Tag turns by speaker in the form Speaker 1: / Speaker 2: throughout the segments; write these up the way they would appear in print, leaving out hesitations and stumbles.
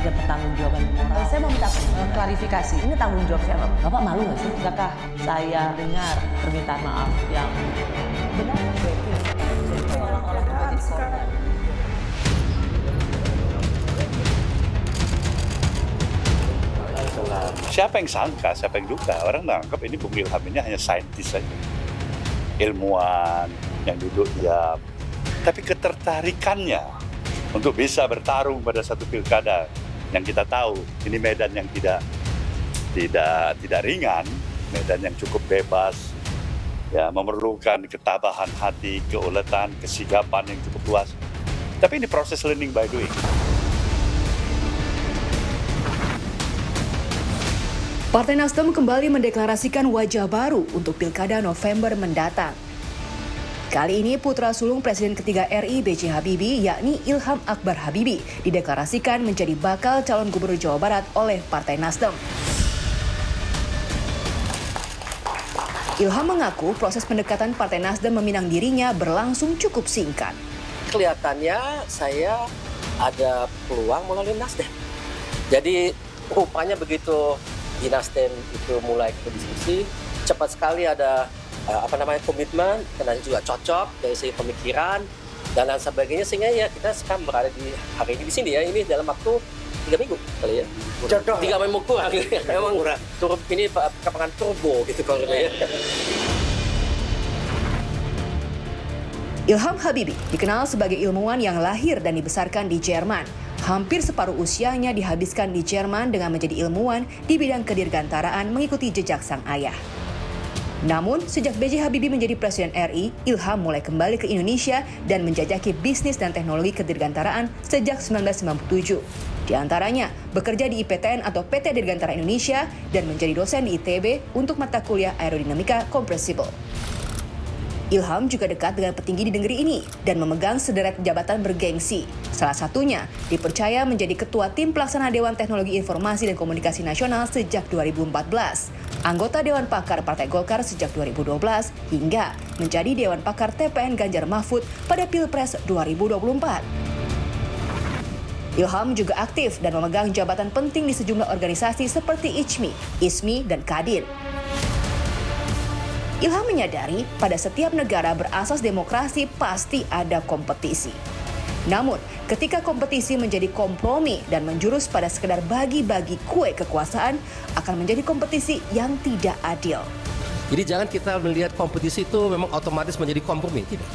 Speaker 1: ada pertanggungjawaban moral. Saya mau minta klarifikasi, ini tanggung jawab siapa? Bapak malu nggak sih? Tidakkah saya dengar permintaan maaf yang benar? Seolah-olah menjadi korban.
Speaker 2: Siapa yang sangka, siapa yang duga? Orang menganggap ini Bung Ilham ini hanya saintis saja. Ilmuwan yang duduk diam. Tapi ketertarikannya untuk bisa bertarung pada satu pilkada yang kita tahu ini medan yang tidak ringan, medan yang cukup bebas, ya memerlukan ketabahan hati, keuletan, kesigapan yang cukup luas. Tapi ini proses learning by doing.
Speaker 3: Partai Nasdem kembali mendeklarasikan wajah baru untuk Pilkada November mendatang. Kali ini putra sulung Presiden ketiga RI B.J. Habibie yakni Ilham Akbar Habibie dideklarasikan menjadi bakal calon gubernur Jawa Barat oleh Partai Nasdem. Ilham mengaku proses pendekatan Partai Nasdem meminang dirinya berlangsung cukup singkat.
Speaker 4: Kelihatannya saya ada peluang melalui Nasdem. Jadi rupanya begitu di Nasdem itu mulai diskusi, cepat sekali ada komitmen, karena juga cocok dari segi pemikiran dan lain sebagainya, sehingga ya kita sekarang berada di hari ini di sini ya, ini dalam waktu 3 minggu kali ya. Cocok. 3 minggu kurang. Memang turun ini perkembangan turbo gitu kalau ya.
Speaker 3: Ilham Habibie dikenal sebagai ilmuwan yang lahir dan dibesarkan di Jerman. Hampir separuh usianya dihabiskan di Jerman dengan menjadi ilmuwan di bidang kedirgantaraan mengikuti jejak sang ayah. Namun, sejak B.J. Habibie menjadi Presiden RI, Ilham mulai kembali ke Indonesia dan menjajaki bisnis dan teknologi kedirgantaraan sejak 1997. Di antaranya, bekerja di IPTN atau PT Dirgantara Indonesia dan menjadi dosen di ITB untuk mata kuliah aerodinamika kompresibel. Ilham juga dekat dengan petinggi di negeri ini dan memegang sederet jabatan bergengsi. Salah satunya dipercaya menjadi Ketua Tim Pelaksana Dewan Teknologi Informasi dan Komunikasi Nasional sejak 2014, anggota Dewan Pakar Partai Golkar sejak 2012, hingga menjadi Dewan Pakar TPN Ganjar Mahfud pada Pilpres 2024. Ilham juga aktif dan memegang jabatan penting di sejumlah organisasi seperti ICMI, ISMI, dan Kadin. Ilham menyadari pada setiap negara berasas demokrasi pasti ada kompetisi. Namun, ketika kompetisi menjadi kompromi dan menjurus pada sekedar bagi-bagi kue kekuasaan, akan menjadi kompetisi yang tidak adil.
Speaker 5: Jadi jangan kita melihat kompetisi itu memang otomatis menjadi kompromi, tidak.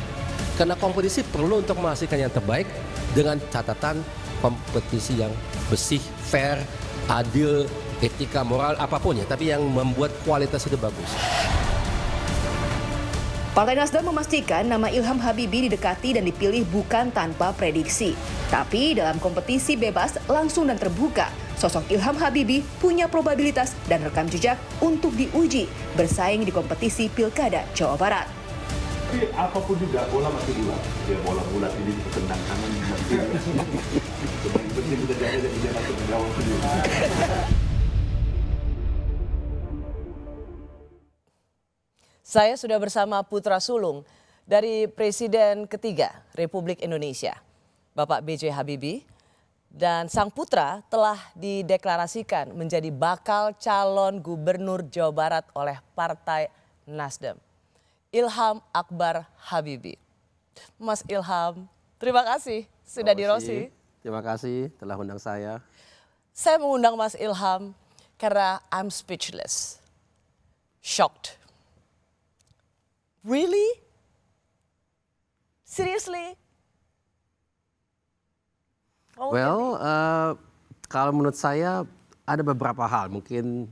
Speaker 5: Karena kompetisi perlu untuk menghasilkan yang terbaik dengan catatan kompetisi yang bersih, fair, adil, etika, moral, apapun ya, tapi yang membuat kualitas itu bagus.
Speaker 3: Partai Nasdem memastikan nama Ilham Habibie didekati dan dipilih bukan tanpa prediksi. Tapi dalam kompetisi bebas, langsung dan terbuka, sosok Ilham Habibie punya probabilitas dan rekam jejak untuk diuji bersaing di kompetisi Pilkada Jawa Barat.
Speaker 6: Tapi apapun juga, bola masih bulat. Ya, bola bulat ini ditendang kanan masih bulat. Penting kita jaga dan dia masuk ke gawang sendiri.
Speaker 1: Saya sudah bersama putra sulung dari Presiden ketiga Republik Indonesia, Bapak B.J. Habibie, dan sang putra telah dideklarasikan menjadi bakal calon gubernur Jawa Barat oleh Partai Nasdem, Ilham Akbar Habibie. Mas Ilham, terima kasih sudah di Rosi.
Speaker 5: Terima kasih telah undang saya.
Speaker 1: Saya mengundang Mas Ilham karena I'm speechless, shocked. Really? Seriously?
Speaker 5: Well, kalau menurut saya ada beberapa hal mungkin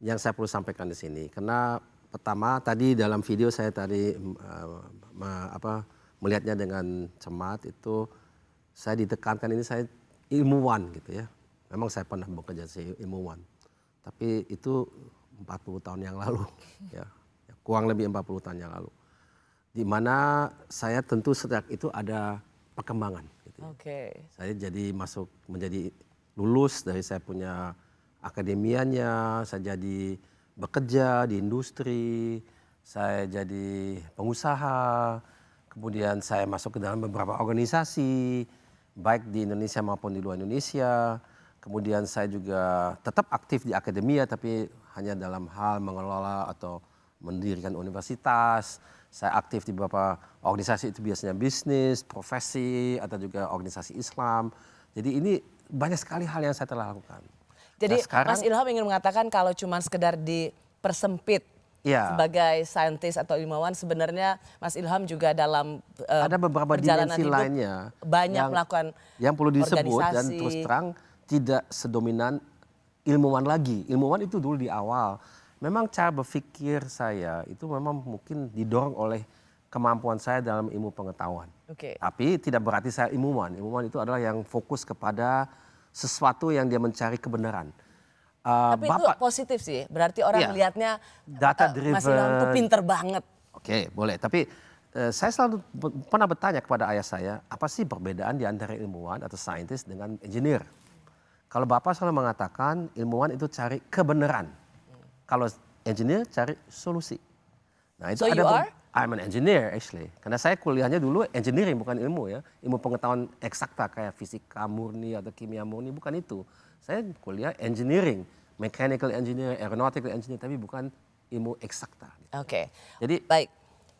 Speaker 5: yang saya perlu sampaikan di sini. Karena pertama tadi dalam video saya tadi melihatnya dengan cermat itu saya ditekankan ini saya ilmuwan gitu ya. Memang saya pernah bekerja sebagai ilmuwan. Tapi itu 40 tahun yang lalu ya. Kurang lebih 40 tahun yang lalu. Di mana saya tentu sejak itu ada perkembangan. Gitu ya.
Speaker 1: Okay.
Speaker 5: Saya jadi menjadi lulus dari saya punya akademianya, saya jadi bekerja di industri, saya jadi pengusaha, kemudian saya masuk ke dalam beberapa organisasi, baik di Indonesia maupun di luar Indonesia. Kemudian saya juga tetap aktif di akademia, tapi hanya dalam hal mengelola atau mendirikan universitas. Saya aktif di beberapa organisasi, itu biasanya bisnis, profesi, atau juga organisasi Islam. Jadi ini banyak sekali hal yang saya telah lakukan.
Speaker 1: Jadi
Speaker 5: Nah, sekarang,
Speaker 1: Mas Ilham ingin mengatakan kalau cuma sekedar dipersempit
Speaker 5: ya,
Speaker 1: sebagai saintis atau ilmuwan, sebenarnya Mas Ilham juga dalam
Speaker 5: ada beberapa
Speaker 1: perjalanan
Speaker 5: dimensi
Speaker 1: hidup
Speaker 5: lainnya
Speaker 1: banyak melakukan
Speaker 5: yang perlu disebut, dan
Speaker 1: organisasi.
Speaker 5: terus terang tidak sedominan ilmuwan lagi. Ilmuwan itu dulu di awal. Memang cara berpikir saya itu memang mungkin didorong oleh kemampuan saya dalam ilmu pengetahuan.
Speaker 1: Oke.
Speaker 5: Tapi tidak berarti saya ilmuwan. Ilmuwan itu adalah yang fokus kepada sesuatu yang dia mencari kebenaran.
Speaker 1: Tapi itu positif sih, berarti orang
Speaker 5: Iya,
Speaker 1: melihatnya
Speaker 5: data
Speaker 1: Mas Ilham tuh
Speaker 5: driven.
Speaker 1: pinter banget.
Speaker 5: Oke, boleh. Tapi saya selalu pernah bertanya kepada ayah saya, apa sih perbedaan di antara ilmuwan atau saintis dengan engineer? Kalau Bapak selalu mengatakan ilmuwan itu cari kebenaran. Kalau engineer cari solusi. Nah, itu
Speaker 1: So you are?
Speaker 5: I'm an engineer actually. Karena saya kuliahnya dulu engineering, bukan ilmu ya. Ilmu pengetahuan eksakta kayak fisika murni atau kimia murni, bukan itu. Saya kuliah engineering, mechanical engineer, aeronautical engineer, tapi bukan ilmu eksakta.
Speaker 1: Oke.
Speaker 5: Jadi
Speaker 1: Baik.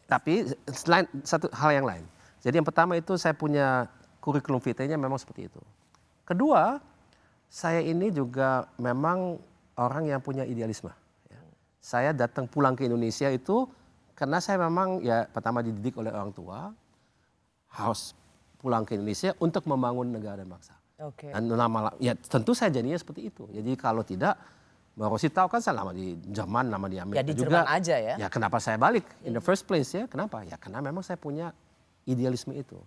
Speaker 5: tapi selain satu hal yang lain. Jadi yang pertama itu saya punya kurikulum vitae-nya memang seperti itu. Kedua, saya ini juga memang orang yang punya idealisme. Ya. Saya datang pulang ke Indonesia itu karena saya memang ya pertama dididik oleh orang tua, harus pulang ke Indonesia untuk membangun negara dan bangsa.
Speaker 1: Oke.
Speaker 5: Dan ya tentu saya jadinya seperti itu. Jadi kalau tidak, Mbak Rosi tahu kan saya lama di Jerman, lama di Amerika
Speaker 1: Ya, di
Speaker 5: juga.
Speaker 1: Jerman aja ya.
Speaker 5: Ya kenapa saya balik in the first place ya? Kenapa? Ya karena memang saya punya idealisme itu.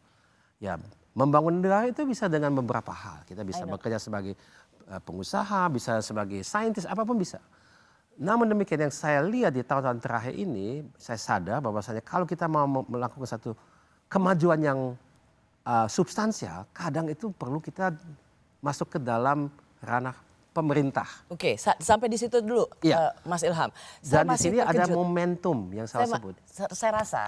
Speaker 5: Ya membangun negara itu bisa dengan beberapa hal. Kita bisa bekerja sebagai pengusaha, bisa sebagai saintis, apapun bisa. Namun demikian yang saya lihat di tahun-tahun terakhir ini, saya sadar bahwasanya kalau kita mau melakukan satu kemajuan yang substansial, kadang itu perlu kita masuk ke dalam ranah pemerintah.
Speaker 1: Oke, sampai di situ dulu,
Speaker 5: Iya.
Speaker 1: Mas Ilham. Saya
Speaker 5: Dan di
Speaker 1: masih
Speaker 5: sini ada
Speaker 1: terkejut.
Speaker 5: momentum yang saya sebut.
Speaker 1: Saya rasa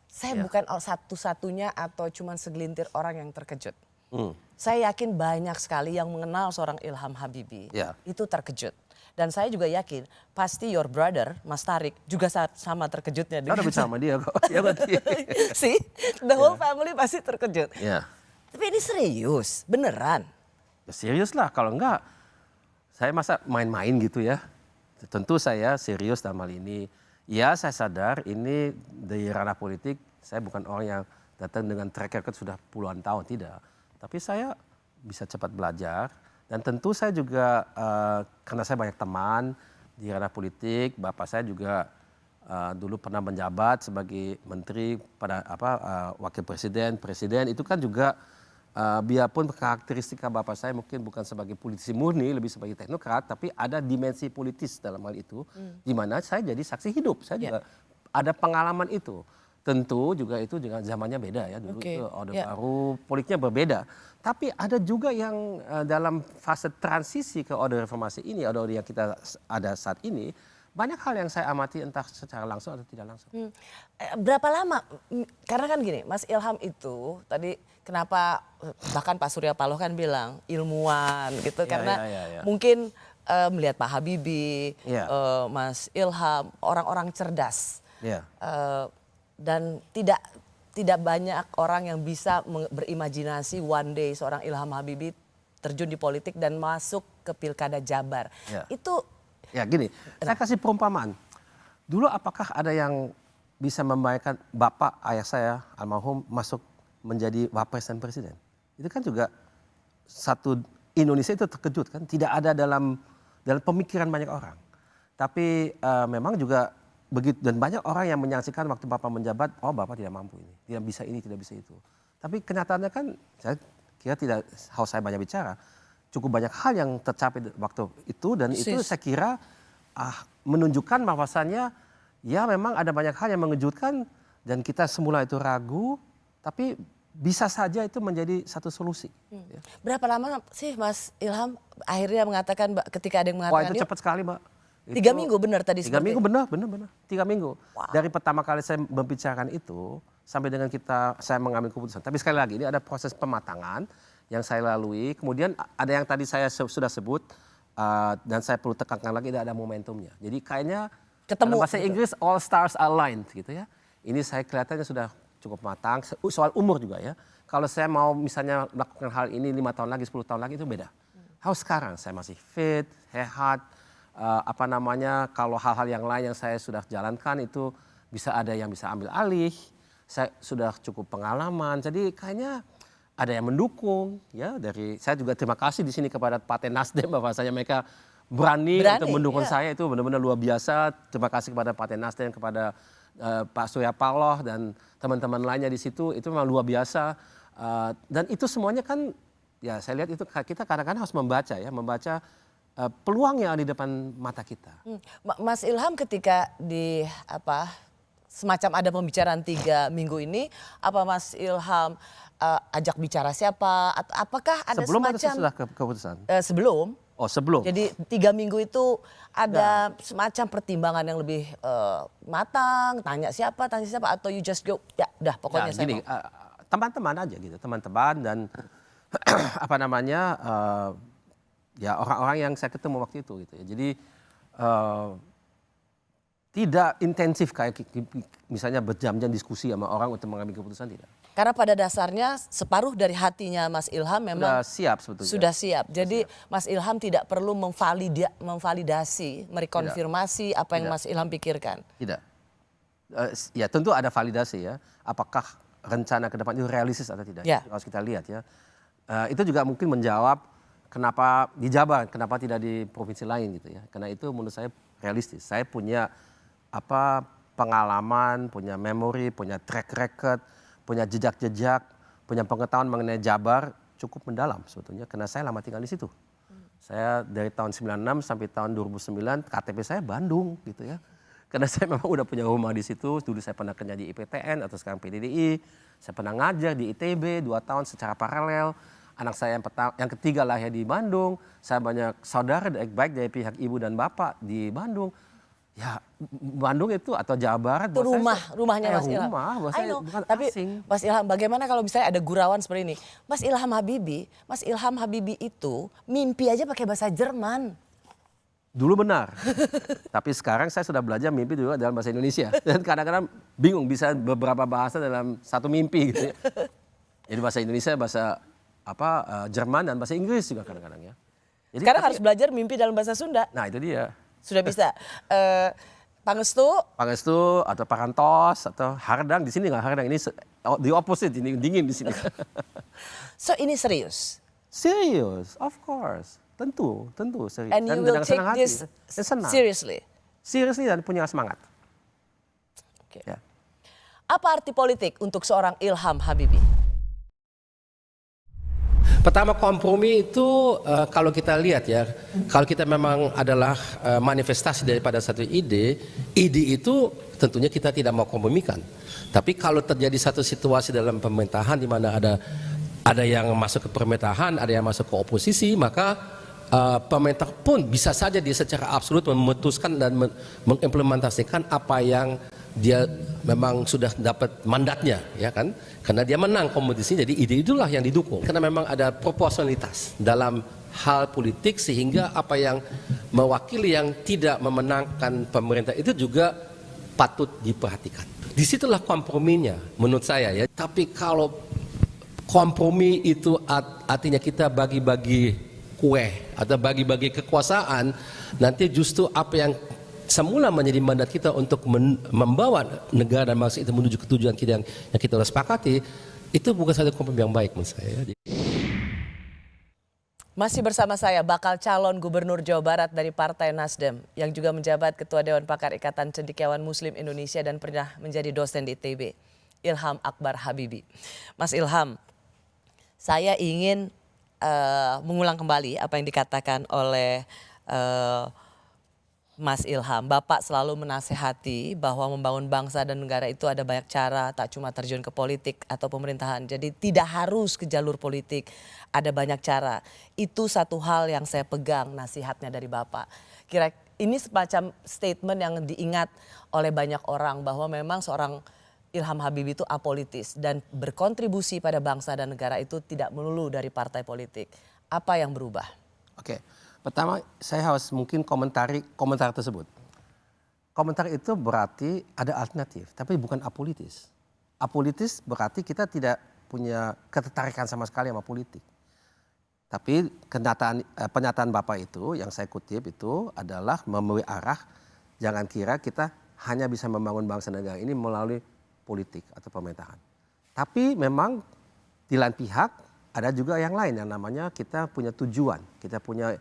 Speaker 1: saya
Speaker 5: Ya.
Speaker 1: bukan satu-satunya atau cuma segelintir orang yang terkejut.
Speaker 5: Hmm.
Speaker 1: Saya yakin banyak sekali yang mengenal seorang Ilham Habibie
Speaker 5: Ya.
Speaker 1: itu terkejut. Dan saya juga yakin pasti your brother Mas Tarik juga sama terkejutnya.
Speaker 5: Saya udah bicara sama dia kok. Ya, berarti.
Speaker 1: See, the whole family pasti terkejut.
Speaker 5: Ya.
Speaker 1: Tapi ini serius, beneran.
Speaker 5: Ya, serius lah, kalau enggak saya masa main-main gitu ya. Tentu saya serius dalam hal ini. Ya saya sadar ini di ranah politik, saya bukan orang yang datang dengan track record sudah puluhan tahun, tidak. Tapi saya bisa cepat belajar. Dan tentu saya juga, karena saya banyak teman di ranah politik, bapak saya juga dulu pernah menjabat sebagai menteri pada wakil presiden, itu kan juga biarpun karakteristika bapak saya mungkin bukan sebagai politisi murni, lebih sebagai teknokrat, tapi ada dimensi politis dalam hal itu, di mana saya jadi saksi hidup, saya juga ada pengalaman itu. Tentu juga itu dengan zamannya beda ya, dulu itu Orde Baru, politiknya berbeda. Tapi ada juga yang dalam fase transisi ke Orde Reformasi ini, Orde yang kita ada saat ini, banyak hal yang saya amati entah secara langsung atau tidak langsung.
Speaker 1: Berapa lama? Karena kan gini, Mas Ilham itu tadi kenapa bahkan Pak Surya Paloh kan bilang ilmuwan gitu, karena mungkin melihat Pak Habibie, Mas Ilham, orang-orang cerdas. Dan tidak banyak orang yang bisa berimajinasi one day seorang Ilham Habibie terjun di politik dan masuk ke Pilkada Jabar. Itu
Speaker 5: ya gini, saya kasih perumpamaan. Dulu apakah ada yang bisa membayangkan bapak ayah saya almarhum masuk menjadi wapres dan presiden? Itu kan juga satu Indonesia itu terkejut kan, tidak ada dalam pemikiran banyak orang. Tapi memang juga begitu, dan banyak orang yang menyaksikan waktu bapak menjabat, oh bapak tidak mampu ini, tidak bisa itu. Tapi kenyataannya kan, saya kira tidak, harus saya banyak bicara, cukup banyak hal yang tercapai waktu itu, dan itu saya kira menunjukkan bahwasannya ya memang ada banyak hal yang mengejutkan, dan kita semula itu ragu, tapi bisa saja itu menjadi satu solusi.
Speaker 1: Berapa lama sih Mas Ilham akhirnya mengatakan, ketika ada yang mengatakan,
Speaker 5: wah itu cepat sekali Mbak.
Speaker 1: 3 minggu benar tadi?
Speaker 5: 3 minggu benar. 3 minggu. Wow. Dari pertama kali saya membicarakan itu sampai dengan saya mengambil keputusan. Tapi sekali lagi ini ada proses pematangan yang saya lalui. Kemudian ada yang tadi saya sudah sebut dan saya perlu tekankan lagi, tidak ada momentumnya. Jadi kayaknya
Speaker 1: Ketemu,
Speaker 5: dalam bahasa
Speaker 1: gitu.
Speaker 5: Inggris all stars aligned gitu ya. Ini saya kelihatannya sudah cukup matang. Soal umur juga ya. Kalau saya mau misalnya melakukan hal ini 5 tahun lagi, 10 tahun lagi itu beda. Kalau sekarang saya masih fit, sehat, kalau hal-hal yang lain yang saya sudah jalankan itu bisa ada yang bisa ambil alih. Saya sudah cukup pengalaman. Jadi kayaknya ada yang mendukung ya dari saya juga terima kasih di sini kepada Partai Nasdem bahwasanya mereka berani untuk mendukung saya, itu benar-benar luar biasa. Terima kasih kepada Partai Nasdem, kepada Pak Surya Paloh dan teman-teman lainnya di situ, itu memang luar biasa. Dan itu semuanya kan ya saya lihat itu kita kadang-kadang harus membaca peluang yang ada di depan mata kita.
Speaker 1: Mas Ilham ketika semacam ada pembicaraan 3 minggu ini, apa Mas Ilham ajak bicara siapa? Atau apakah ada
Speaker 5: sebelum
Speaker 1: semacam...
Speaker 5: atau sesudah keputusan?
Speaker 1: Sebelum.
Speaker 5: Oh sebelum.
Speaker 1: Jadi 3 minggu itu ada semacam pertimbangan yang lebih matang, tanya siapa, atau you just go, ya udah pokoknya saya
Speaker 5: gini,
Speaker 1: mau.
Speaker 5: teman-teman aja gitu, teman-teman dan ya orang-orang yang saya ketemu waktu itu gitu ya. Jadi tidak intensif kayak misalnya berjam-jam diskusi sama orang untuk mengambil keputusan, tidak.
Speaker 1: Karena pada dasarnya separuh dari hatinya Mas Ilham memang
Speaker 5: Sudah siap sebetulnya.
Speaker 1: Sudah siap. Jadi Mas Ilham tidak perlu memvalidasi, merekonfirmasi apa yang Mas Ilham pikirkan.
Speaker 5: Tidak. Ya tentu ada validasi ya. Apakah rencana ke depan itu realistis atau tidak?
Speaker 1: Ya.
Speaker 5: Harus kita lihat ya. Itu juga mungkin menjawab kenapa di Jabar, kenapa tidak di provinsi lain gitu ya. Karena itu menurut saya realistis. Saya punya pengalaman, punya memori, punya track record, punya jejak-jejak, punya pengetahuan mengenai Jabar cukup mendalam sebetulnya. Karena saya lama tinggal di situ. Saya dari tahun 96 sampai tahun 2009 KTP saya Bandung gitu ya. Karena saya memang udah punya rumah di situ. Dulu saya pernah kerja di IPTN atau sekarang PDDI. Saya pernah ngajar di ITB 2 tahun secara paralel. Anak saya yang ketiga lahir di Bandung. Saya banyak saudara baik dari pihak ibu dan bapak di Bandung. Ya Bandung itu atau Jawa Barat.
Speaker 1: Itu rumahnya Mas Ilham.
Speaker 5: Rumah, bukan
Speaker 1: tapi
Speaker 5: asing.
Speaker 1: Mas Ilham, bagaimana kalau misalnya ada gurauan seperti ini? Mas Ilham Habibie itu mimpi aja pakai bahasa Jerman.
Speaker 5: Dulu benar, tapi sekarang saya sudah belajar mimpi juga dalam bahasa Indonesia. Dan kadang-kadang bingung bisa beberapa bahasa dalam satu mimpi gitu ya. Jadi bahasa Indonesia, bahasa Jerman dan bahasa Inggris juga kadang-kadang ya. Jadi,
Speaker 1: sekarang harus belajar mimpi dalam bahasa Sunda.
Speaker 5: Nah itu dia.
Speaker 1: Sudah bisa. Pangestu
Speaker 5: atau Parantos atau Hardang, di sini nggak Hardang, ini the opposite, ini dingin di sini.
Speaker 1: So ini serius?
Speaker 5: Serius, of course. Tentu serius.
Speaker 1: And you will take this seriously?
Speaker 5: Seriously dan punya semangat.
Speaker 1: Okay.
Speaker 5: Ya.
Speaker 1: Apa arti politik untuk seorang Ilham Habibie?
Speaker 4: Pertama, kompromi itu kalau kita lihat ya, kalau kita memang adalah manifestasi daripada satu ide itu tentunya kita tidak mau kompromikan. Tapi kalau terjadi satu situasi dalam pemerintahan di mana ada yang masuk ke pemerintahan, ada yang masuk ke oposisi, maka pemerintah pun bisa saja dia secara absolut memutuskan dan mengimplementasikan apa yang dia memang sudah dapat mandatnya, ya kan? Karena dia menang kompetisi, jadi ide itulah yang didukung. Karena memang ada proporsionalitas dalam hal politik sehingga apa yang mewakili yang tidak memenangkan pemerintah itu juga patut diperhatikan. Disitulah komprominya menurut saya ya. Tapi kalau kompromi itu artinya kita bagi-bagi kue atau bagi-bagi kekuasaan, nanti justru apa yang semula menjadi mandat kita untuk membawa negara dan bangsa itu menuju ke tujuan kita yang kita sudah sepakati, itu bukan satu kompromi yang baik menurut saya.
Speaker 1: Masih bersama saya bakal calon gubernur Jawa Barat dari Partai Nasdem yang juga menjabat Ketua Dewan Pakar Ikatan Cendekiawan Muslim Indonesia dan pernah menjadi dosen di ITB, Ilham Akbar Habibie. Mas Ilham, saya ingin mengulang kembali apa yang dikatakan oleh Mas Ilham. Bapak selalu menasehati bahwa membangun bangsa dan negara itu ada banyak cara, tak cuma terjun ke politik atau pemerintahan. Jadi tidak harus ke jalur politik, ada banyak cara. Itu satu hal yang saya pegang nasihatnya dari Bapak. Ini semacam statement yang diingat oleh banyak orang bahwa memang seorang Ilham Habibie itu apolitis dan berkontribusi pada bangsa dan negara itu tidak melulu dari partai politik. Apa yang berubah?
Speaker 5: Oke, pertama saya harus mungkin komentar tersebut. Komentar itu berarti ada alternatif, tapi bukan apolitis. Apolitis berarti kita tidak punya ketertarikan sama sekali sama politik. Tapi pernyataan Bapak itu yang saya kutip itu adalah memberi arah, jangan kira kita hanya bisa membangun bangsa negara ini melalui politik atau pemerintahan. Tapi memang di lain pihak ada juga yang lain yang namanya kita punya tujuan, kita punya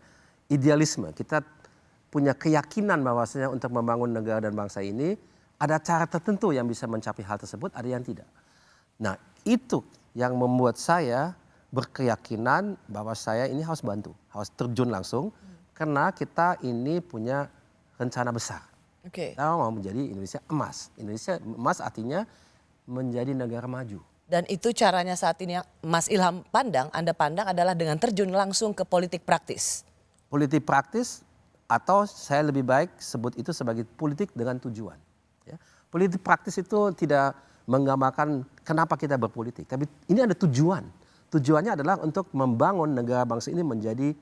Speaker 5: idealisme, kita punya keyakinan bahwasanya untuk membangun negara dan bangsa ini ada cara tertentu yang bisa mencapai hal tersebut, ada yang tidak. Nah, itu yang membuat saya berkeyakinan bahwa saya ini harus bantu, harus terjun langsung karena kita ini punya rencana besar.
Speaker 1: Oke.
Speaker 5: Kita mau menjadi Indonesia emas. Indonesia emas artinya menjadi negara maju.
Speaker 1: Dan itu caranya saat ini yang Mas Ilham Anda pandang adalah dengan terjun langsung ke politik praktis.
Speaker 5: Politik praktis atau saya lebih baik sebut itu sebagai politik dengan tujuan. Ya. Politik praktis itu tidak menggambarkan kenapa kita berpolitik, tapi ini ada tujuan. Tujuannya adalah untuk membangun negara bangsa ini menjadi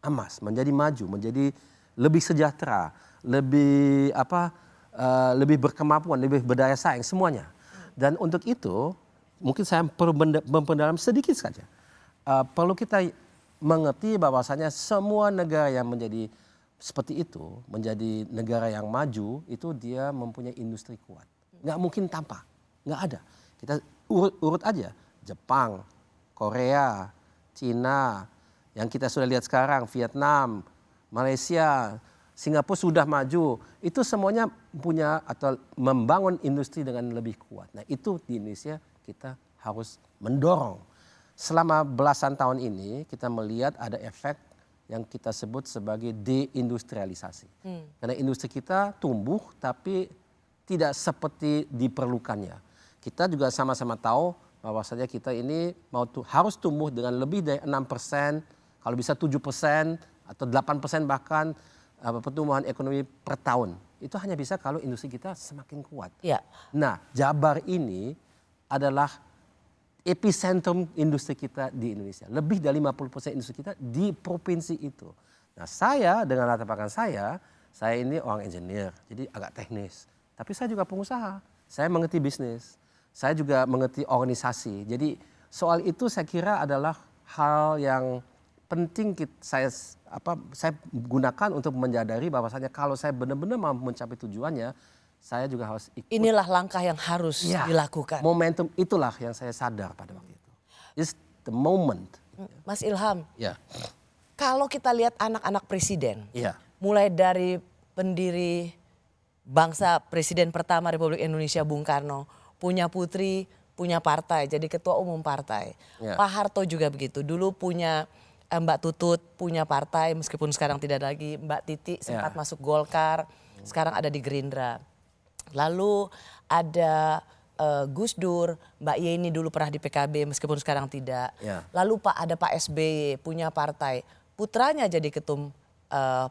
Speaker 5: emas, menjadi maju, menjadi lebih sejahtera, lebih lebih berkemampuan, lebih berdaya saing semuanya. Dan untuk itu mungkin saya perlu memperdalam sedikit saja. Perlu kita mengerti bahwasanya semua negara yang menjadi seperti itu, menjadi negara yang maju, itu dia mempunyai industri kuat. Nggak mungkin tanpa, nggak ada. Kita urut aja, Jepang, Korea, Cina, yang kita sudah lihat sekarang, Vietnam, Malaysia, Singapura sudah maju. Itu semuanya punya atau membangun industri dengan lebih kuat. Nah itu di Indonesia kita harus mendorong. Selama belasan tahun ini kita melihat ada efek yang kita sebut sebagai deindustrialisasi. Karena industri kita tumbuh tapi tidak seperti diperlukannya. Kita juga sama-sama tahu bahwasanya kita ini harus tumbuh dengan lebih dari 6%, kalau bisa 7% atau 8% bahkan pertumbuhan ekonomi per tahun. Itu hanya bisa kalau industri kita semakin kuat.
Speaker 1: Ya.
Speaker 5: Nah, Jabar ini adalah epicentrum industri kita di Indonesia. Lebih dari 50% industri kita di provinsi itu. Nah saya dengan latar belakang saya ini orang engineer, jadi agak teknis. Tapi saya juga pengusaha, saya mengerti bisnis, saya juga mengerti organisasi. Jadi soal itu saya kira adalah hal yang penting saya gunakan untuk menyadari bahwasanya kalau saya benar-benar mau mencapai tujuannya, saya juga harus ikut.
Speaker 1: Inilah langkah yang harus dilakukan.
Speaker 5: Momentum itulah yang saya sadar pada waktu itu. It's the moment.
Speaker 1: Mas Ilham,
Speaker 5: Ya.
Speaker 1: kalau kita lihat anak-anak presiden,
Speaker 5: Iya.
Speaker 1: mulai dari pendiri bangsa presiden pertama Republik Indonesia Bung Karno, punya putri, punya partai, jadi ketua umum partai.
Speaker 5: Ya.
Speaker 1: Pak Harto juga begitu, dulu punya Mbak Tutut, punya partai meskipun sekarang tidak lagi. Mbak Titi sempat masuk Golkar, sekarang ada di Gerindra. Lalu ada Gus Dur, Mbak Yeni dulu pernah di PKB meskipun sekarang tidak.
Speaker 5: Ya.
Speaker 1: Lalu ada Pak SBY punya partai, putranya jadi ketum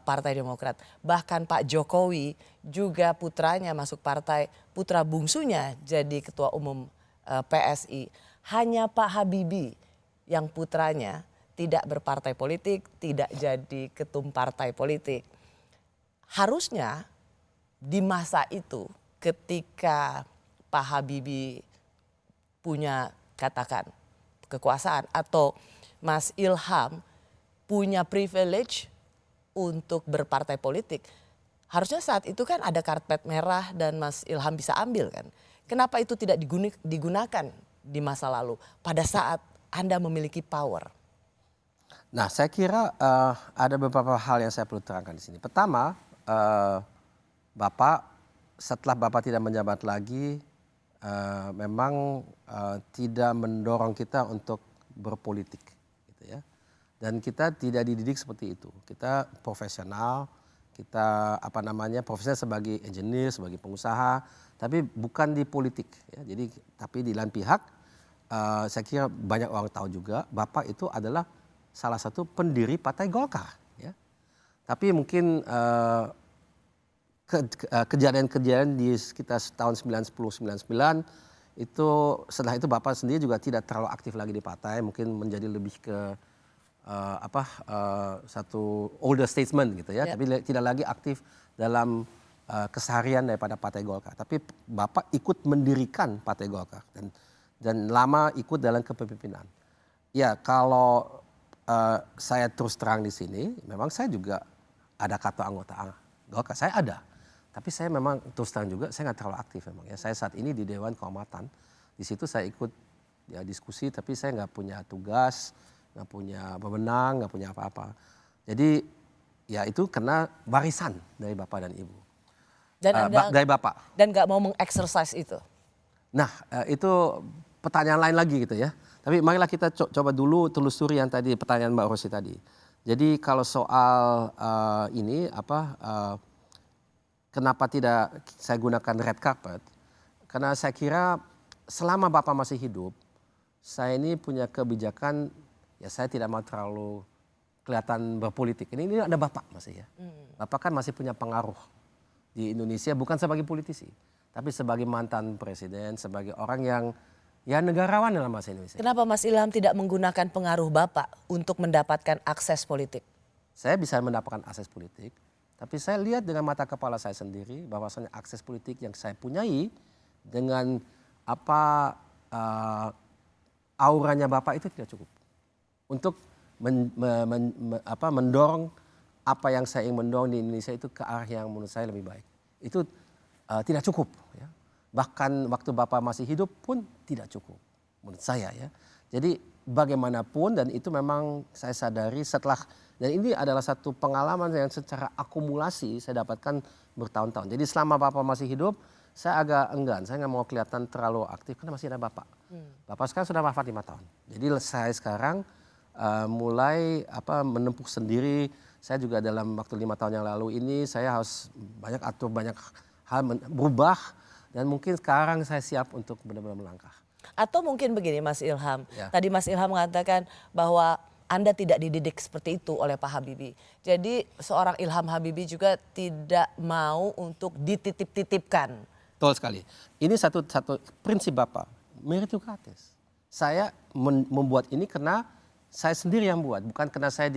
Speaker 1: Partai Demokrat. Bahkan Pak Jokowi juga putranya masuk partai, putra bungsunya jadi ketua umum PSI. Hanya Pak Habibie yang putranya tidak berpartai politik, tidak jadi ketum partai politik. Harusnya di masa itu ketika Pak Habibie punya katakan kekuasaan atau Mas Ilham punya privilege untuk berpartai politik. Harusnya saat itu kan ada karpet merah dan Mas Ilham bisa ambil kan. Kenapa itu tidak digunakan di masa lalu pada saat Anda memiliki power?
Speaker 5: Nah saya kira ada beberapa hal yang saya perlu terangkan di sini. Pertama, setelah Bapak tidak menjabat lagi, memang tidak mendorong kita untuk berpolitik, gitu ya. Dan kita tidak dididik seperti itu. Kita profesional, kita profesional sebagai engineer, sebagai pengusaha, tapi bukan di politik. Ya. Jadi tapi di lain pihak, saya kira banyak orang tahu juga, Bapak itu adalah salah satu pendiri Partai Golkar. Ya. Tapi mungkin kejadian-kejadian di sekitar tahun 90-99 itu setelah itu Bapak sendiri juga tidak terlalu aktif lagi di partai, mungkin menjadi lebih ke satu older statesman gitu ya, tapi tidak lagi aktif dalam keseharian daripada Partai Golkar. Tapi Bapak ikut mendirikan Partai Golkar dan lama ikut dalam kepemimpinan. Ya kalau saya terus terang di sini, memang saya juga ada kartu anggota Golkar, saya ada. Tapi saya memang terus terang juga saya nggak terlalu aktif memang ya. Saya saat ini di Dewan Kehormatan, di situ saya ikut ya diskusi, tapi saya nggak punya tugas, nggak punya wewenang, nggak punya apa-apa. Jadi ya itu kena warisan dari Bapak dan Ibu.
Speaker 1: Dan
Speaker 5: Dari Bapak.
Speaker 1: Dan nggak mau mengeksersis itu.
Speaker 5: Nah itu pertanyaan lain lagi gitu ya. Tapi marilah kita coba dulu telusuri yang tadi pertanyaan Mbak Rosi tadi. Jadi kalau soal ini kenapa tidak saya gunakan red carpet? Karena saya kira selama Bapak masih hidup, saya ini punya kebijakan, ya saya tidak mau terlalu kelihatan berpolitik. Ini ada Bapak masih ya. Bapak kan masih punya pengaruh di Indonesia, bukan sebagai politisi, tapi sebagai mantan presiden, sebagai orang yang ya negarawan dalam bahasa Indonesia.
Speaker 1: Kenapa Mas Ilham tidak menggunakan pengaruh Bapak untuk mendapatkan akses politik?
Speaker 5: Saya bisa mendapatkan akses politik, tapi saya lihat dengan mata kepala saya sendiri bahwasanya akses politik yang saya punyai dengan auranya Bapak itu tidak cukup untuk mendorong apa yang saya ingin mendorong di Indonesia itu ke arah yang menurut saya lebih baik. Itu tidak cukup. Ya. Bahkan waktu Bapak masih hidup pun tidak cukup menurut saya ya. Jadi bagaimanapun dan itu memang saya sadari setelah, dan ini adalah satu pengalaman yang secara akumulasi saya dapatkan bertahun-tahun. Jadi selama Bapak masih hidup saya agak enggan, saya nggak mau kelihatan terlalu aktif karena masih ada Bapak. Bapak sekarang sudah wafat 5 tahun. Jadi saya sekarang mulai menempuh sendiri. Saya juga dalam waktu 5 tahun yang lalu ini saya harus banyak hal berubah dan mungkin sekarang saya siap untuk benar-benar melangkah.
Speaker 1: Atau mungkin begini Mas Ilham,
Speaker 5: Ya.
Speaker 1: tadi Mas Ilham mengatakan bahwa Anda tidak dididik seperti itu oleh Pak Habibie. Jadi seorang Ilham Habibie juga tidak mau untuk dititip-titipkan.
Speaker 5: Betul sekali. Ini satu prinsip Bapak, meritokratis. Saya membuat ini karena saya sendiri yang buat, bukan karena saya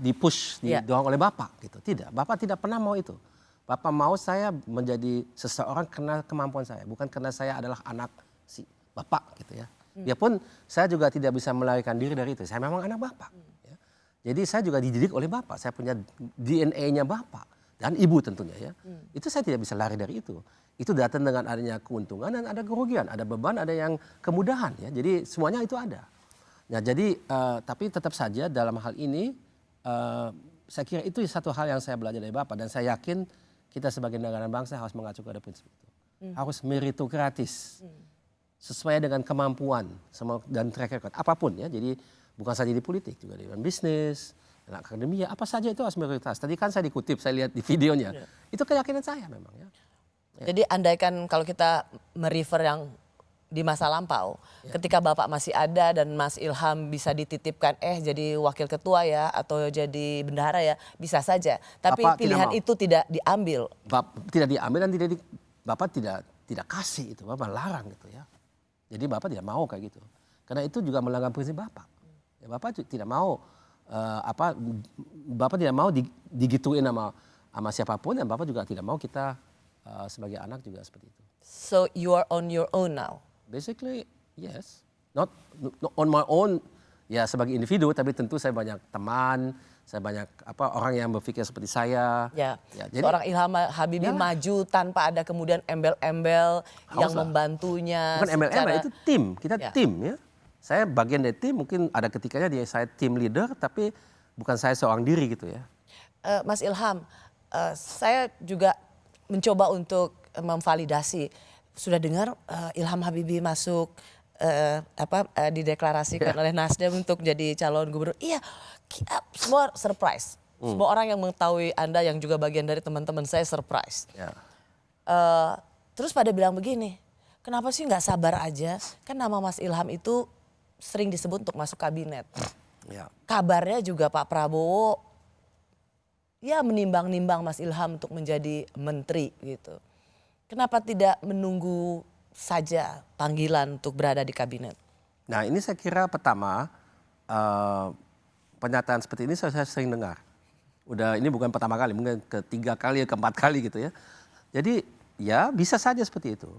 Speaker 5: di-push, didorong oleh Bapak gitu. Tidak, Bapak tidak pernah mau itu. Bapak mau saya menjadi seseorang karena kemampuan saya, bukan karena saya adalah anak si Bapak gitu ya. Biarpun saya juga tidak bisa melarikan diri dari itu. Saya memang anak Bapak. Ya. Jadi saya juga dididik oleh Bapak. Saya punya DNA-nya Bapak dan Ibu tentunya ya. Itu saya tidak bisa lari dari itu. Itu datang dengan adanya keuntungan dan ada kerugian, ada beban, ada yang kemudahan ya. Jadi semuanya itu ada. Nah jadi tapi tetap saja dalam hal ini saya kira itu satu hal yang saya belajar dari Bapak dan saya yakin kita sebagai negara bangsa harus mengacu pada prinsip itu. Harus meritokratis. Sesuai dengan kemampuan dan track record apapun ya. Jadi bukan saja di politik, juga di bisnis, dan akademia, apa saja itu harus meritokratis. Tadi kan saya dikutip, saya lihat di videonya. Itu keyakinan saya memang ya.
Speaker 1: Jadi andaikan kalau kita merefer yang di masa lampau, ketika Bapak masih ada dan Mas Ilham bisa dititipkan jadi wakil ketua ya atau jadi bendahara ya, bisa saja. Tapi
Speaker 5: Bapak
Speaker 1: pilihan itu tidak diambil.
Speaker 5: Tidak diambil dan Bapak tidak kasih itu, Bapak larang gitu ya. Jadi Bapak tidak mau kayak gitu. Karena itu juga melanggar prinsip Bapak. Ya, Bapak tidak mau Bapak tidak mau digituin sama siapapun dan Bapak juga tidak mau kita sebagai anak juga seperti itu.
Speaker 1: So you are on your own now.
Speaker 5: Basically yes, not on my own ya sebagai individu, tapi tentu saya banyak teman, saya banyak orang yang berpikir seperti saya.
Speaker 1: Ya,
Speaker 5: jadi,
Speaker 1: seorang Ilham Habibie maju tanpa ada kemudian embel-embel yang membantunya.
Speaker 5: Bukan embel-embel, itu tim, kita tim ya. Saya bagian dari tim, mungkin ada ketikanya saya tim leader, tapi bukan saya seorang diri gitu ya.
Speaker 1: Mas Ilham, saya juga mencoba untuk memvalidasi. Sudah dengar Ilham Habibie masuk dideklarasikan oleh Nasdem untuk jadi calon gubernur. Iya, semua surprise. Semua orang yang mengetahui Anda yang juga bagian dari teman-teman saya surprise.
Speaker 5: Ya.
Speaker 1: Terus pada bilang begini, kenapa sih nggak sabar aja? Kan nama Mas Ilham itu sering disebut untuk masuk kabinet.
Speaker 5: Ya.
Speaker 1: Kabarnya juga Pak Prabowo ya menimbang-nimbang Mas Ilham untuk menjadi menteri gitu. Kenapa tidak menunggu saja panggilan untuk berada di kabinet?
Speaker 5: Nah ini saya kira pertama pernyataan seperti ini saya sering dengar. Udah ini bukan pertama kali, mungkin ketiga kali, keempat kali gitu ya. Jadi ya bisa saja seperti itu.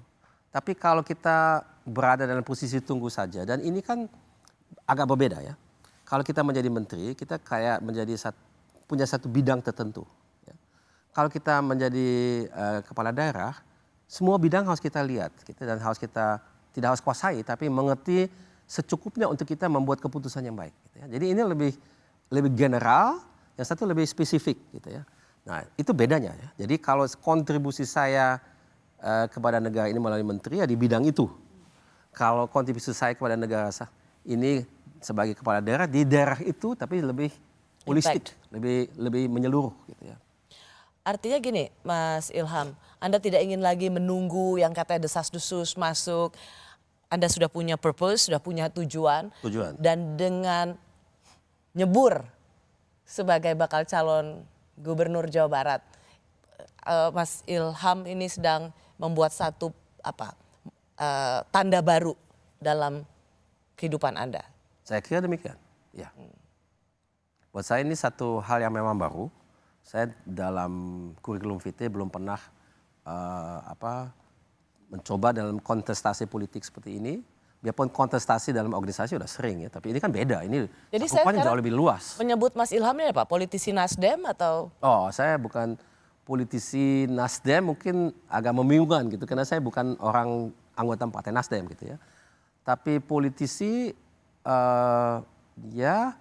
Speaker 5: Tapi kalau kita berada dalam posisi tunggu saja, dan ini kan agak berbeda ya. Kalau kita menjadi menteri, kita kayak punya satu bidang tertentu. Ya. Kalau kita menjadi kepala daerah, semua bidang harus kita lihat, dan harus kita tidak harus kuasai, tapi mengerti secukupnya untuk kita membuat keputusan yang baik. Gitu ya. Jadi ini lebih general, yang satu lebih spesifik, gitu ya. Nah itu bedanya ya. Jadi kalau kontribusi saya kepada negara ini melalui menteri ya di bidang itu. Kalau kontribusi saya kepada negara ini sebagai kepala daerah di daerah itu, tapi lebih holistik, lebih menyeluruh gitu ya.
Speaker 1: Artinya gini Mas Ilham, Anda tidak ingin lagi menunggu yang katanya desas-desus masuk. Anda sudah punya purpose, sudah punya tujuan. Dan dengan nyebur sebagai bakal calon gubernur Jawa Barat, Mas Ilham ini sedang membuat satu tanda baru dalam kehidupan Anda.
Speaker 5: Saya kira demikian. Ya. Buat saya ini satu hal yang memang baru. Saya dalam kurikulum vitae belum pernah mencoba dalam kontestasi politik seperti ini. Biarpun kontestasi dalam organisasi udah sering ya, tapi ini kan beda. Ini cakupannya jauh lebih luas.
Speaker 1: Menyebut Mas Ilham ini apa? Politisi Nasdem atau?
Speaker 5: Oh, saya bukan politisi Nasdem, mungkin agak membingungkan gitu, karena saya bukan orang anggota partai Nasdem gitu ya. Tapi politisi ya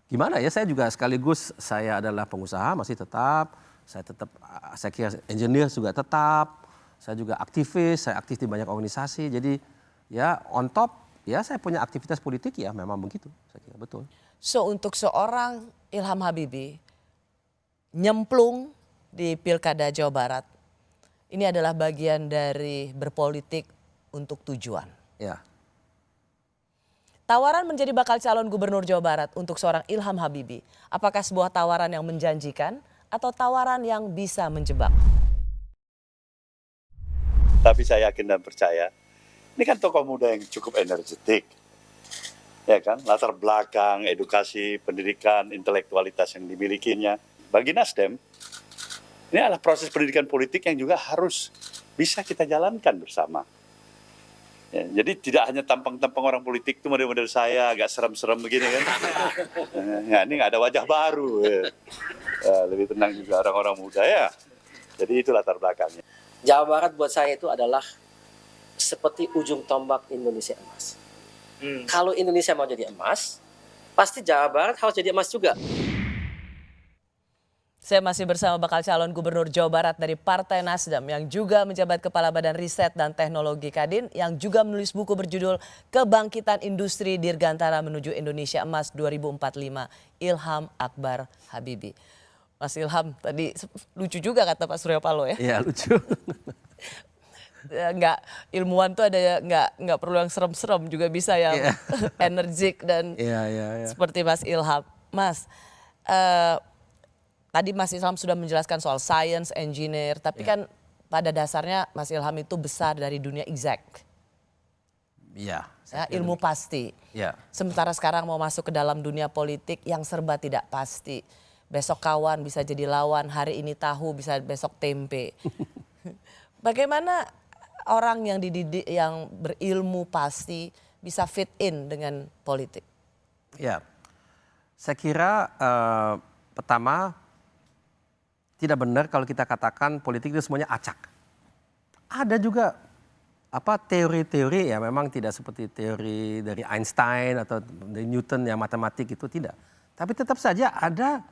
Speaker 5: gimana ya, saya juga sekaligus saya adalah pengusaha masih tetap, saya kira engineer juga tetap, saya juga aktivis, saya aktif di banyak organisasi, jadi ya on top ya saya punya aktivitas politik ya memang begitu, saya kira betul.
Speaker 1: So untuk seorang Ilham Habibie nyemplung di Pilkada Jawa Barat, ini adalah bagian dari berpolitik untuk tujuan.
Speaker 5: Ya.
Speaker 1: Tawaran menjadi bakal calon gubernur Jawa Barat untuk seorang Ilham Habibie, apakah sebuah tawaran yang menjanjikan atau tawaran yang bisa menjebak?
Speaker 2: Tapi saya yakin dan percaya, ini kan tokoh muda yang cukup energetik. Ya kan, latar belakang, edukasi, pendidikan, intelektualitas yang dimilikinya. Bagi Nasdem, ini adalah proses pendidikan politik yang juga harus bisa kita jalankan bersama. Ya, jadi tidak hanya tampang-tampang orang politik itu model-model saya agak serem-serem begini kan. Ya, ini nggak ada wajah baru. Ya. Lebih tenang juga orang-orang muda ya. Jadi itu latar belakangnya.
Speaker 4: Jawa Barat buat saya itu adalah seperti ujung tombak Indonesia emas. Kalau Indonesia mau jadi emas, pasti Jawa Barat harus jadi emas juga.
Speaker 1: Saya masih bersama bakal calon gubernur Jawa Barat dari Partai Nasdem yang juga menjabat Kepala Badan Riset dan Teknologi Kadin, yang juga menulis buku berjudul Kebangkitan Industri Dirgantara Menuju Indonesia Emas 2045, Ilham Akbar Habibie. Mas Ilham, tadi lucu juga kata Pak Surya Paloh ya.
Speaker 5: Iya lucu.
Speaker 1: Nggak, ilmuwan tuh ada nggak perlu yang serem-serem, juga bisa yang energik dan seperti Mas Ilham. Mas, tadi Mas Ilham sudah menjelaskan soal science, engineer, tapi kan pada dasarnya Mas Ilham itu besar dari dunia exact.
Speaker 5: Iya.
Speaker 1: Ya, ilmu pasti.
Speaker 5: Ya.
Speaker 1: Sementara sekarang mau masuk ke dalam dunia politik yang serba tidak pasti. Besok kawan bisa jadi lawan, hari ini tahu bisa besok tempe. Bagaimana orang yang dididik yang berilmu pasti bisa fit in dengan politik?
Speaker 5: Ya, saya kira pertama tidak benar kalau kita katakan politik itu semuanya acak. Ada juga teori-teori ya memang tidak seperti teori dari Einstein atau dari Newton yang matematik itu tidak. Tapi tetap saja ada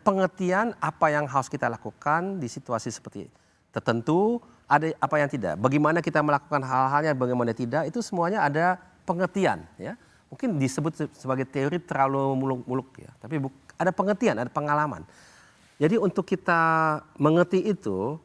Speaker 5: pengertian apa yang harus kita lakukan di situasi seperti tertentu, ada apa yang tidak. Bagaimana kita melakukan hal-halnya, bagaimana tidak, itu semuanya ada pengertian ya. Mungkin disebut sebagai teori terlalu muluk-muluk ya, tapi ada pengertian, ada pengalaman. Jadi untuk kita mengerti itu,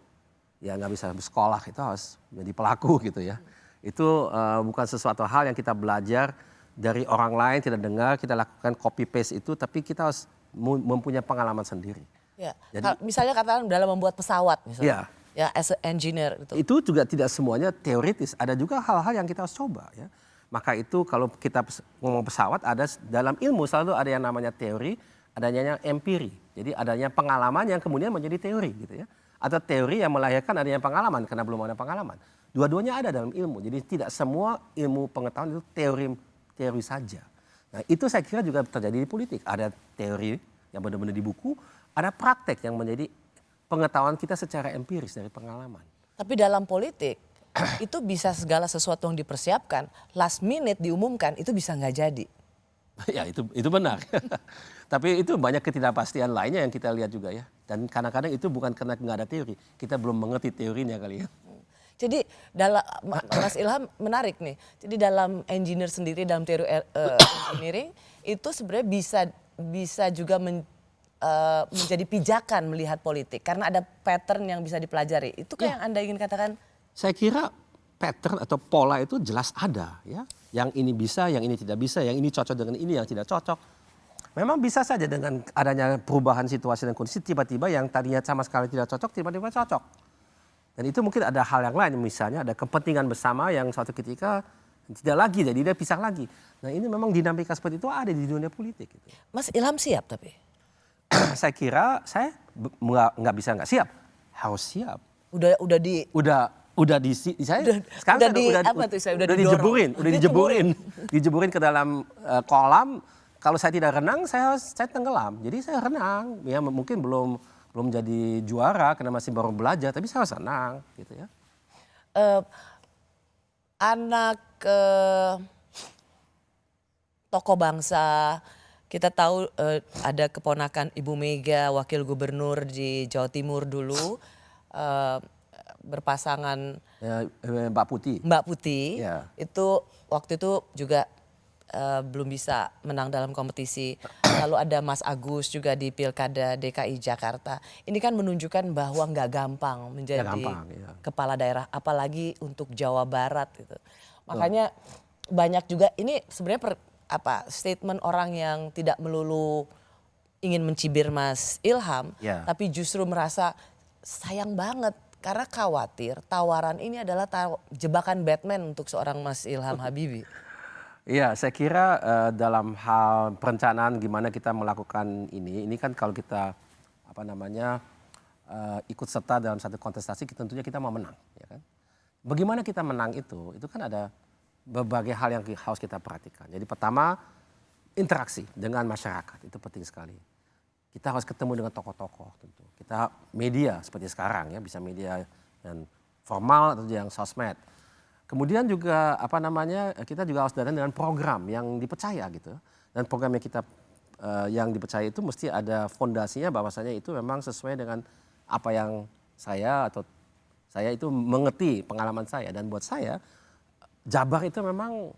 Speaker 5: ya nggak bisa bersekolah, kita harus menjadi pelaku gitu ya. Itu bukan sesuatu hal yang kita belajar dari orang lain, tidak dengar, kita lakukan copy paste itu, tapi kita harus mempunyai pengalaman sendiri.
Speaker 1: Ya.
Speaker 5: Jadi-
Speaker 1: Misalnya katakan dalam membuat pesawat misalnya.
Speaker 5: Iya.
Speaker 1: Ya, as a engineer gitu.
Speaker 5: Itu juga tidak semuanya teoritis, ada juga hal-hal yang kita harus coba ya. Maka itu kalau kita ngomong pesawat, ada dalam ilmu selalu ada yang namanya teori, adanya yang empiri. Jadi adanya pengalaman yang kemudian menjadi teori gitu ya. Atau teori yang melahirkan adanya pengalaman karena belum ada pengalaman. Dua-duanya ada dalam ilmu. Jadi tidak semua ilmu pengetahuan itu teori saja. Nah, itu saya kira juga terjadi di politik. Ada teori yang benar-benar di buku, ada praktek yang menjadi pengetahuan kita secara empiris dari pengalaman.
Speaker 1: Tapi dalam politik itu bisa segala sesuatu yang dipersiapkan, last minute diumumkan itu bisa nggak jadi.
Speaker 5: Ya itu benar. Tapi itu banyak ketidakpastian lainnya yang kita lihat juga ya. Dan kadang-kadang itu bukan karena nggak ada teori, kita belum mengerti teorinya kali ya.
Speaker 1: Jadi dalam Mas Ilham menarik nih. Jadi dalam engineer sendiri dalam teori engineering itu sebenarnya bisa juga menjadi pijakan melihat politik karena ada pattern yang bisa dipelajari. Itu kayak yang Anda ingin katakan?
Speaker 5: Saya kira pattern atau pola itu jelas ada ya. Yang ini bisa, yang ini tidak bisa, yang ini cocok dengan ini, yang tidak cocok. Memang bisa saja dengan adanya perubahan situasi dan kondisi tiba-tiba yang tadinya sama sekali tidak cocok tiba-tiba cocok. Dan itu mungkin ada hal yang lain, misalnya ada kepentingan bersama yang suatu ketika tidak lagi, jadi dia pisah lagi. Nah ini memang dinamika seperti itu ada di dunia politik. Gitu.
Speaker 1: Mas Ilham siap tapi?
Speaker 5: Saya kira saya nggak bisa nggak siap, harus siap.
Speaker 1: Udah
Speaker 5: dijeburin ke dalam kolam. Kalau saya tidak renang, saya tenggelam. Jadi saya renang, ya mungkin belum jadi juara karena masih baru belajar, tapi saya harus renang, gitu ya.
Speaker 1: Anak tokoh bangsa, kita tahu ada keponakan Ibu Mega, wakil gubernur di Jawa Timur dulu, berpasangan
Speaker 5: Mbak Putih.
Speaker 1: Ya. Itu waktu itu juga belum bisa menang dalam kompetisi. Lalu ada Mas Agus juga di Pilkada DKI Jakarta. Ini kan menunjukkan bahwa nggak gampang menjadi kepala daerah, apalagi untuk Jawa Barat gitu. Makanya banyak juga ini sebenarnya statement orang yang tidak melulu ingin mencibir Mas Ilham, tapi justru merasa sayang banget karena khawatir tawaran ini adalah jebakan Batman untuk seorang Mas Ilham Habibie.
Speaker 5: Iya, saya kira dalam hal perencanaan gimana kita melakukan ini kan kalau kita ikut serta dalam satu kontestasi, tentunya kita mau menang, ya kan? Bagaimana kita menang itu kan ada berbagai hal yang harus kita perhatikan. Jadi pertama, interaksi dengan masyarakat itu penting sekali. Kita harus ketemu dengan tokoh-tokoh tentu. Kita media seperti sekarang ya, bisa media yang formal atau yang sosmed. Kemudian juga kita juga harus datang dengan program yang dipercaya gitu. Dan program yang dipercaya itu mesti ada fondasinya bahwasanya itu memang sesuai dengan apa yang saya itu mengerti pengalaman saya. Dan buat saya Jabar itu memang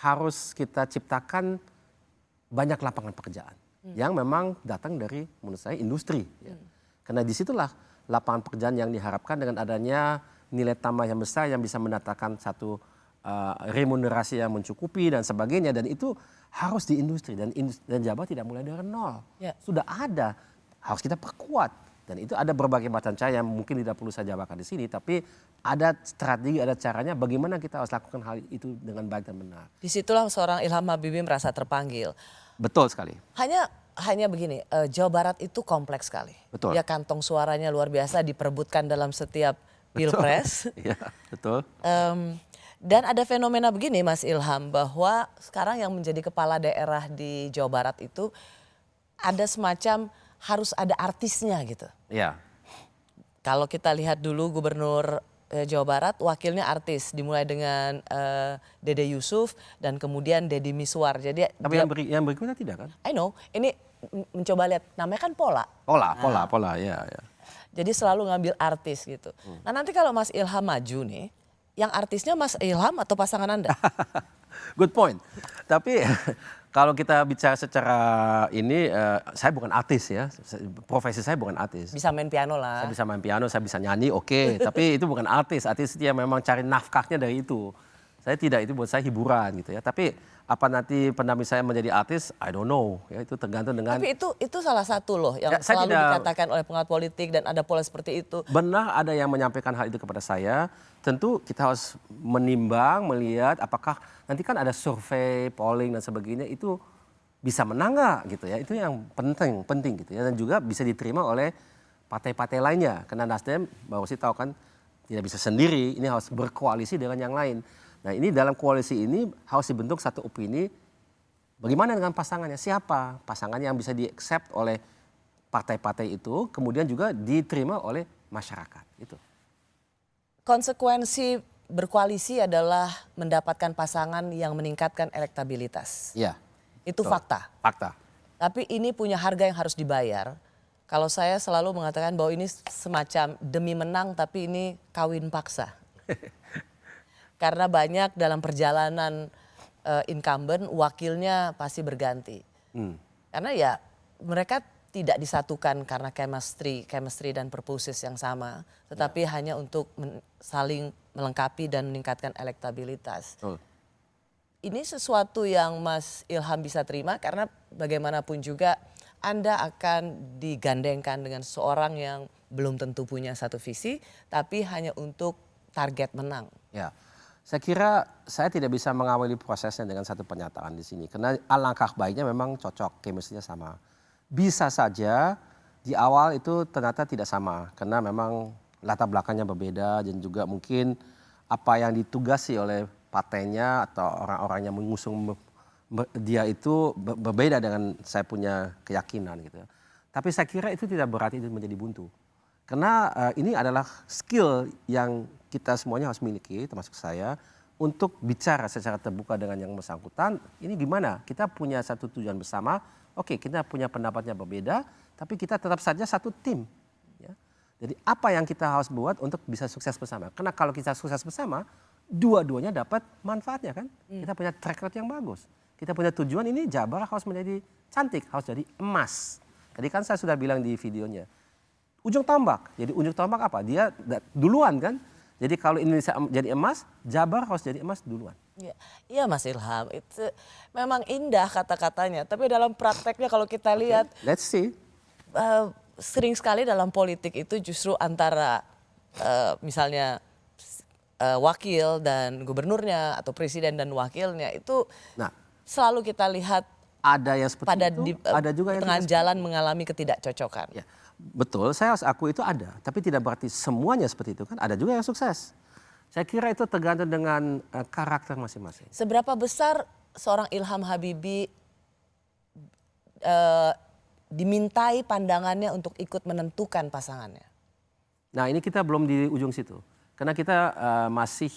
Speaker 5: harus kita ciptakan banyak lapangan pekerjaan yang memang datang dari menurut saya industri. Ya. Karena disitulah lapangan pekerjaan yang diharapkan dengan adanya nilai tambah yang besar yang bisa mendatangkan satu remunerasi yang mencukupi dan sebagainya, dan itu harus di industri dan Jabar tidak mulai dari nol. Sudah ada, harus kita perkuat, dan itu ada berbagai macam cara yang mungkin tidak perlu saya jabarkan di sini, tapi ada strategi, ada caranya bagaimana kita harus lakukan hal itu dengan baik dan benar.
Speaker 1: Disitulah seorang Ilham Habibie merasa terpanggil.
Speaker 5: Betul sekali.
Speaker 1: Hanya begini, Jawa Barat itu kompleks sekali.
Speaker 5: Betul.
Speaker 1: Ya, kantong suaranya luar biasa, diperebutkan dalam setiap pilpres.
Speaker 5: Iya, betul.
Speaker 1: Dan ada fenomena begini Mas Ilham, bahwa sekarang yang menjadi kepala daerah di Jawa Barat itu ada semacam harus ada artisnya gitu.
Speaker 5: Iya.
Speaker 1: Kalau kita lihat dulu Gubernur Jawa Barat, wakilnya artis, dimulai dengan Dede Yusuf dan kemudian Deddy Miswar. Jadi
Speaker 5: tapi yang berikutnya tidak kan?
Speaker 1: I know, ini mencoba lihat, namanya kan pola.
Speaker 5: Pola, ya.
Speaker 1: Jadi selalu ngambil artis gitu. Nah nanti kalau Mas Ilham maju nih, yang artisnya Mas Ilham atau pasangan Anda?
Speaker 5: Good point. Tapi kalau kita bicara secara ini, saya bukan artis ya. Profesi saya bukan artis.
Speaker 1: Bisa main piano lah.
Speaker 5: Saya bisa main piano, saya bisa nyanyi, oke. Tapi itu bukan artis. Artis dia memang cari nafkahnya dari itu. Saya tidak, itu buat saya hiburan gitu ya. Tapi apa nanti pendamping saya menjadi artis, I don't know. Ya, itu tergantung dengan.
Speaker 1: Tapi itu salah satu loh yang
Speaker 5: Ya, saya
Speaker 1: selalu
Speaker 5: tidak-
Speaker 1: dikatakan oleh pengawat politik dan ada pola seperti itu.
Speaker 5: Benar ada yang menyampaikan hal itu kepada saya. Tentu kita harus menimbang, melihat apakah nanti kan ada survei, polling dan sebagainya itu bisa menang nggak gitu ya. Itu yang penting gitu ya. Dan juga bisa diterima oleh partai-partai lainnya. Karena Nasdem, Mbak Rosi tahu kan tidak bisa sendiri, ini harus berkoalisi dengan yang lain. Nah ini dalam koalisi ini harus dibentuk satu opini bagaimana dengan pasangannya, siapa pasangannya yang bisa di-accept oleh partai-partai itu, kemudian juga diterima oleh masyarakat. Itu.
Speaker 1: Konsekuensi berkoalisi adalah mendapatkan pasangan yang meningkatkan elektabilitas.
Speaker 5: Iya.
Speaker 1: Itu
Speaker 5: betul.
Speaker 1: fakta.
Speaker 5: Fakta.
Speaker 1: Tapi ini punya harga yang harus dibayar. Kalau saya selalu mengatakan bahwa ini semacam demi menang tapi ini kawin paksa. Karena banyak dalam perjalanan incumbent wakilnya pasti berganti. Karena ya mereka tidak disatukan karena chemistry dan purposes yang sama, tetapi hanya untuk saling melengkapi dan meningkatkan elektabilitas. Ini sesuatu yang Mas Ilham bisa terima karena bagaimanapun juga Anda akan digandengkan dengan seorang yang belum tentu punya satu visi, tapi hanya untuk target menang.
Speaker 5: Ya, saya kira saya tidak bisa mengawali prosesnya dengan satu pernyataan di sini. Karena alangkah baiknya memang cocok, chemistry-nya sama. Bisa saja di awal itu ternyata tidak sama. Karena memang latar belakangnya berbeda dan juga mungkin apa yang ditugasi oleh partainya atau orang-orang yang mengusung dia itu berbeda dengan saya punya keyakinan gitu ya. Tapi saya kira itu tidak berarti itu menjadi buntu. Karena ini adalah skill yang kita semuanya harus miliki, termasuk saya, untuk bicara secara terbuka dengan yang bersangkutan. Ini gimana? Kita punya satu tujuan bersama, oke kita punya pendapatnya berbeda, tapi kita tetap saja satu tim. Ya. Jadi apa yang kita harus buat untuk bisa sukses bersama? Karena kalau kita sukses bersama, dua-duanya dapat manfaatnya kan? Kita punya track record yang bagus. Kita punya tujuan ini Jabar harus menjadi cantik, harus jadi emas. Tadi kan saya sudah bilang di videonya. Ujung tombak. Jadi ujung tombak apa? Dia duluan kan. Jadi kalau Indonesia jadi emas, Jabar harus jadi emas duluan.
Speaker 1: Iya Mas Ilham, itu memang indah kata-katanya. Tapi dalam prakteknya kalau kita lihat,
Speaker 5: Let's see.
Speaker 1: sering sekali dalam politik itu justru antara misalnya wakil dan gubernurnya atau presiden dan wakilnya itu selalu kita lihat
Speaker 5: ada yang seperti
Speaker 1: pada
Speaker 5: itu, ada juga yang
Speaker 1: tengah
Speaker 5: tidak
Speaker 1: jalan mengalami ketidakcocokan.
Speaker 5: Ya, betul, saya harus akui itu ada, tapi tidak berarti semuanya seperti itu kan. Ada juga yang sukses. Saya kira itu tergantung dengan karakter masing-masing.
Speaker 1: Seberapa besar seorang Ilham Habibie dimintai pandangannya untuk ikut menentukan pasangannya?
Speaker 5: Nah ini kita belum di ujung situ, karena kita masih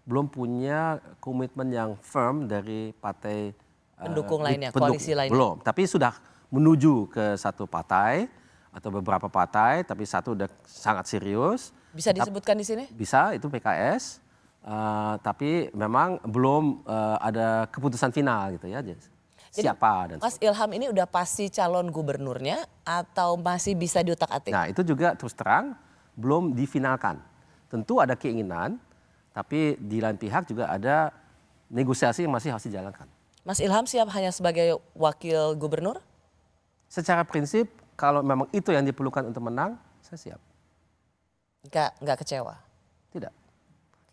Speaker 5: belum punya komitmen yang firm dari partai
Speaker 1: Pendukung lainnya, koalisi lainnya.
Speaker 5: Belum, tapi sudah menuju ke satu partai atau beberapa partai, tapi satu udah sangat serius.
Speaker 1: Bisa disebutkan di sini?
Speaker 5: Bisa, itu PKS, tapi memang belum ada keputusan final gitu ya. Siapa dan
Speaker 1: Mas Ilham ini udah pasti calon gubernurnya atau masih bisa diutak-atik?
Speaker 5: Nah itu juga terus terang belum difinalkan. Tentu ada keinginan, tapi di lain pihak juga ada negosiasi yang masih harus dijalankan.
Speaker 1: Mas Ilham siap hanya sebagai wakil gubernur?
Speaker 5: Secara prinsip kalau memang itu yang diperlukan untuk menang, saya siap.
Speaker 1: Nggak kecewa?
Speaker 5: Tidak.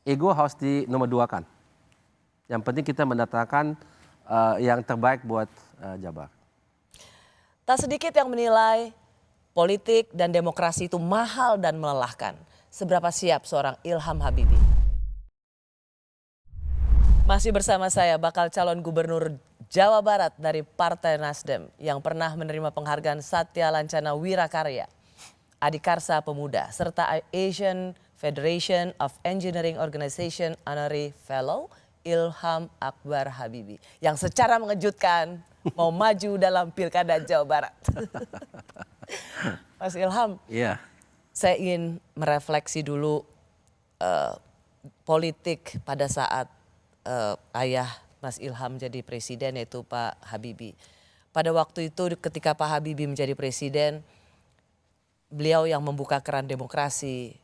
Speaker 5: Ego harus dinomor duakan. Yang penting kita mendatangkan yang terbaik buat Jabar.
Speaker 1: Tak sedikit yang menilai politik dan demokrasi itu mahal dan melelahkan. Seberapa siap seorang Ilham Habibie? Masih bersama saya bakal calon gubernur Jawa Barat dari Partai Nasdem yang pernah menerima penghargaan Satya Lancana Wirakarya, Adikarsa Pemuda, serta Asian Federation of Engineering Organization Honorary Fellow Ilham Akbar Habibie yang secara mengejutkan mau maju dalam Pilkada Jawa Barat. Mas Ilham, saya ingin merefleksi dulu politik pada saat ayah Mas Ilham jadi presiden yaitu Pak Habibie. Pada waktu itu ketika Pak Habibie menjadi presiden, beliau yang membuka keran demokrasi.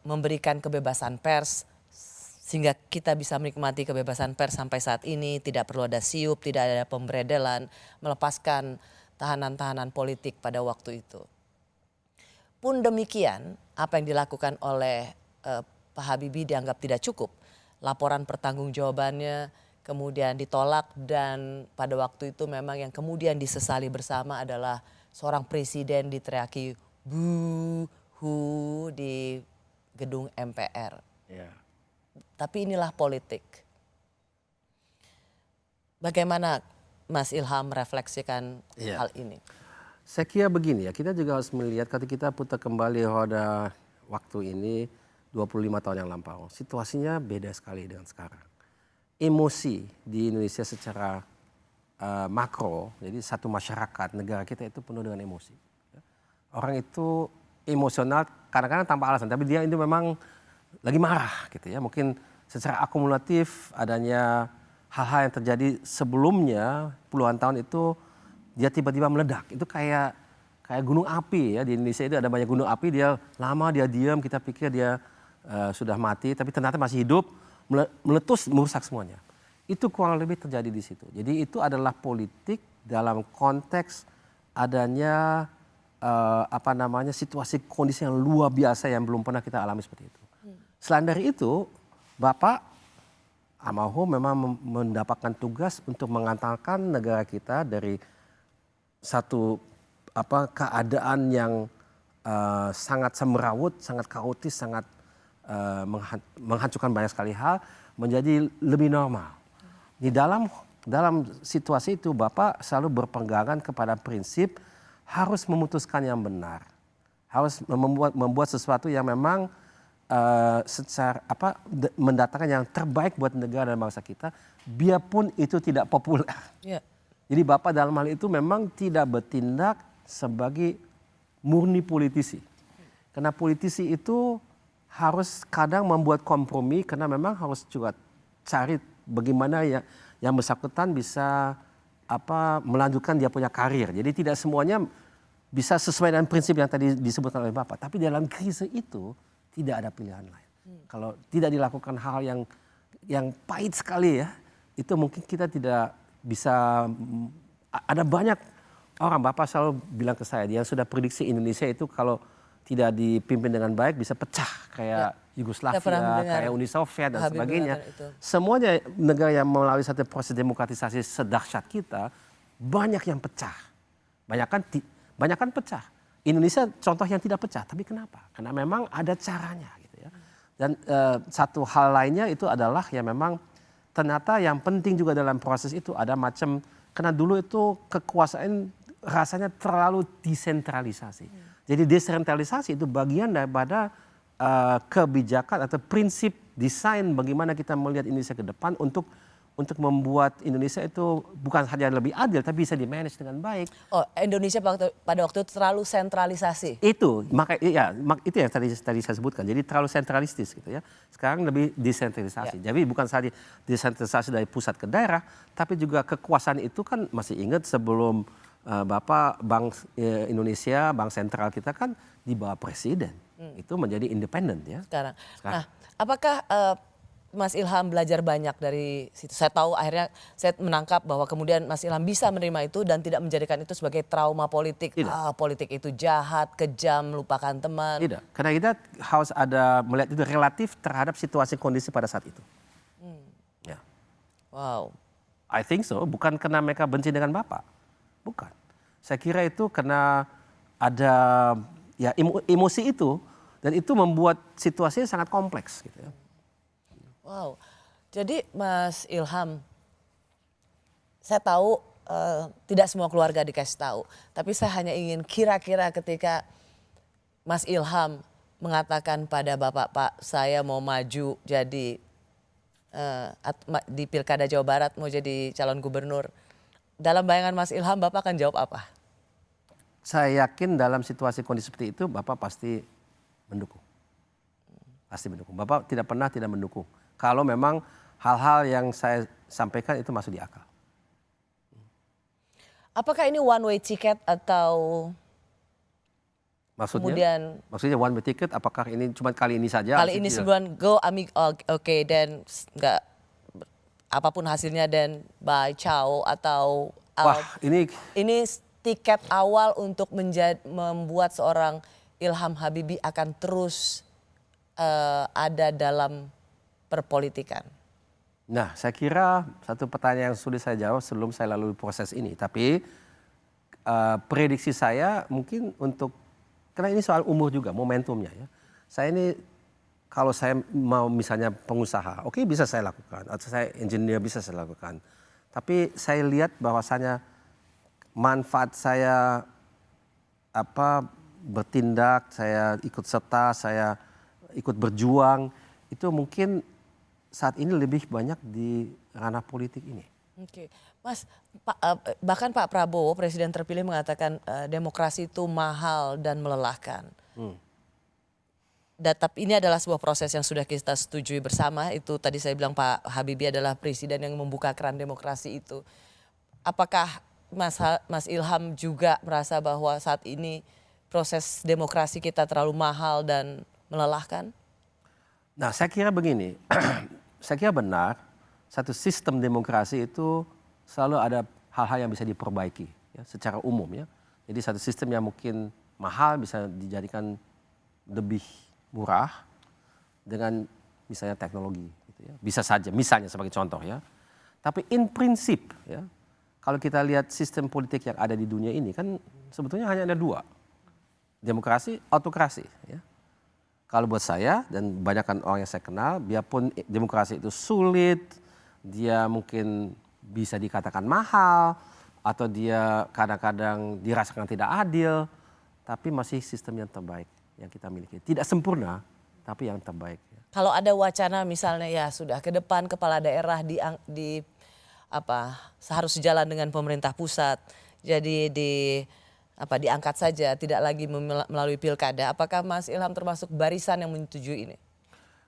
Speaker 1: memberikan kebebasan pers sehingga kita bisa menikmati kebebasan pers sampai saat ini, tidak perlu ada siup, tidak ada pemberedelan, melepaskan tahanan-tahanan politik pada waktu itu. Pun demikian, apa yang dilakukan oleh Pak Habibie dianggap tidak cukup. Laporan pertanggungjawabannya kemudian ditolak dan pada waktu itu memang yang kemudian disesali bersama adalah seorang presiden diteriaki "bu hu" di gedung MPR.
Speaker 5: Ya.
Speaker 1: Tapi inilah politik. Bagaimana Mas Ilham merefleksikan hal ini?
Speaker 5: Saya kira begini ya, kita juga harus melihat ketika kita putar kembali roda waktu ini 25 tahun yang lampau. Situasinya beda sekali dengan sekarang. Emosi di Indonesia secara makro, jadi satu masyarakat, negara kita itu penuh dengan emosi. Orang itu emosional kadang-kadang tanpa alasan, tapi dia itu memang lagi marah gitu ya. Mungkin secara akumulatif adanya hal-hal yang terjadi sebelumnya puluhan tahun itu dia tiba-tiba meledak. Itu kayak gunung api ya, di Indonesia itu ada banyak gunung api, dia lama dia diam, kita pikir dia sudah mati, tapi ternyata masih hidup, meletus, merusak semuanya. Itu kurang lebih terjadi di situ. Jadi itu adalah politik dalam konteks adanya situasi kondisi yang luar biasa yang belum pernah kita alami seperti itu. Selain dari itu, Bapak almarhum memang mendapatkan tugas untuk mengantarkan negara kita dari satu keadaan yang sangat semrawut, sangat kaotis, sangat menghancurkan banyak sekali hal menjadi lebih normal. Di dalam situasi itu Bapak selalu berpegangan kepada prinsip harus memutuskan yang benar, harus membuat sesuatu yang memang mendatangkan yang terbaik buat negara dan bangsa kita, biarpun itu tidak populer.
Speaker 1: Ya.
Speaker 5: Jadi Bapak dalam hal itu memang tidak bertindak sebagai murni politisi, karena politisi itu harus kadang membuat kompromi karena memang harus juga cari bagaimana yang bersangkutan bisa melanjutkan dia punya karir. Jadi tidak semuanya bisa sesuai dengan prinsip yang tadi disebutkan oleh Bapak. Tapi dalam krisis itu tidak ada pilihan lain. Kalau tidak dilakukan hal yang pahit sekali ya, itu mungkin kita tidak bisa. Ada banyak orang, Bapak selalu bilang ke saya, dia sudah prediksi Indonesia itu kalau tidak dipimpin dengan baik bisa pecah kayak Yugoslavia, kayak Uni Soviet dan sebagainya. Semuanya negara yang melalui satu proses demokratisasi sedahsyat kita banyak yang pecah, banyak kan pecah. Indonesia contoh yang tidak pecah, tapi kenapa? Karena memang ada caranya gitu ya. Dan satu hal lainnya itu adalah yang memang ternyata yang penting juga dalam proses itu ada macam, karena dulu itu kekuasaan rasanya terlalu desentralisasi. Jadi desentralisasi itu bagian daripada kebijakan atau prinsip desain bagaimana kita melihat Indonesia ke depan untuk membuat Indonesia itu bukan hanya lebih adil tapi bisa di-manage dengan baik.
Speaker 1: Oh, Indonesia pada waktu itu terlalu sentralisasi.
Speaker 5: Itu itu yang tadi saya sebutkan. Jadi terlalu sentralistis gitu ya. Sekarang lebih desentralisasi. Jadi bukan saja desentralisasi dari pusat ke daerah, tapi juga kekuasaan itu kan masih ingat sebelum Bapak Bank Indonesia, Bank Sentral kita kan di bawah presiden. Itu menjadi independen ya.
Speaker 1: Sekarang. Nah, apakah Mas Ilham belajar banyak dari situ? Saya tahu akhirnya saya menangkap bahwa kemudian Mas Ilham bisa menerima itu dan tidak menjadikan itu sebagai trauma politik. Politik itu jahat, kejam, lupakan teman.
Speaker 5: Tidak, karena kita harus melihat itu relatif terhadap situasi kondisi pada saat itu. Ya.
Speaker 1: Wow.
Speaker 5: I think so, bukan karena mereka benci dengan Bapak. Bukan. Saya kira itu karena ada emosi itu dan itu membuat situasinya sangat kompleks gitu ya.
Speaker 1: Wow. Jadi Mas Ilham, saya tahu tidak semua keluarga dikasih tahu, tapi saya hanya ingin kira-kira ketika Mas Ilham mengatakan pada Bapak, Pak, saya mau maju jadi di Pilkada Jawa Barat, mau jadi calon gubernur. Dalam bayangan Mas Ilham, Bapak akan jawab apa?
Speaker 5: Saya yakin dalam situasi kondisi seperti itu, Bapak pasti mendukung. Pasti mendukung. Bapak tidak pernah tidak mendukung. Kalau memang hal-hal yang saya sampaikan itu masuk di akal.
Speaker 1: Apakah ini one way ticket atau
Speaker 5: Maksudnya one way ticket, apakah ini cuma kali ini saja?
Speaker 1: Kali ini sebulan go oke, dan nggak apapun hasilnya dan bye ciao atau
Speaker 5: Wah, ini
Speaker 1: tiket awal untuk membuat seorang Ilham Habibie akan terus ada dalam perpolitikan.
Speaker 5: Nah, saya kira satu pertanyaan yang sulit saya jawab sebelum saya lalui proses ini. Tapi prediksi saya mungkin karena ini soal umur juga, momentumnya ya. Saya ini kalau saya mau misalnya pengusaha, oke, bisa saya lakukan. Atau saya engineer, bisa saya lakukan. Tapi saya lihat bahwasanya manfaat saya bertindak, saya ikut serta, saya ikut berjuang, itu mungkin saat ini lebih banyak di ranah politik ini.
Speaker 1: Oke, Mas, bahkan Pak Prabowo, Presiden terpilih, mengatakan demokrasi itu mahal dan melelahkan. Tapi ini adalah sebuah proses yang sudah kita setujui bersama. Itu tadi saya bilang Pak Habibie adalah presiden yang membuka keran demokrasi itu. Apakah Mas Ilham juga merasa bahwa saat ini proses demokrasi kita terlalu mahal dan melelahkan?
Speaker 5: Nah, saya kira begini, saya kira benar satu sistem demokrasi itu selalu ada hal-hal yang bisa diperbaiki ya, secara umum ya. Jadi satu sistem yang mungkin mahal bisa dijadikan lebih murah dengan misalnya teknologi gitu ya. Bisa saja misalnya sebagai contoh ya. Tapi in prinsip ya, kalau kita lihat sistem politik yang ada di dunia ini kan sebetulnya hanya ada dua. Demokrasi, autokrasi ya. Kalau buat saya dan banyakkan orang yang saya kenal, biarpun demokrasi itu sulit, dia mungkin bisa dikatakan mahal, atau dia kadang-kadang dirasakan tidak adil, tapi masih sistem yang terbaik yang kita miliki. Tidak sempurna, tapi yang terbaik.
Speaker 1: Kalau ada wacana misalnya ya sudah ke depan kepala daerah harus sejalan dengan pemerintah pusat, jadi diangkat saja, tidak lagi melalui pilkada. Apakah Mas Ilham termasuk barisan yang menyetujui ini?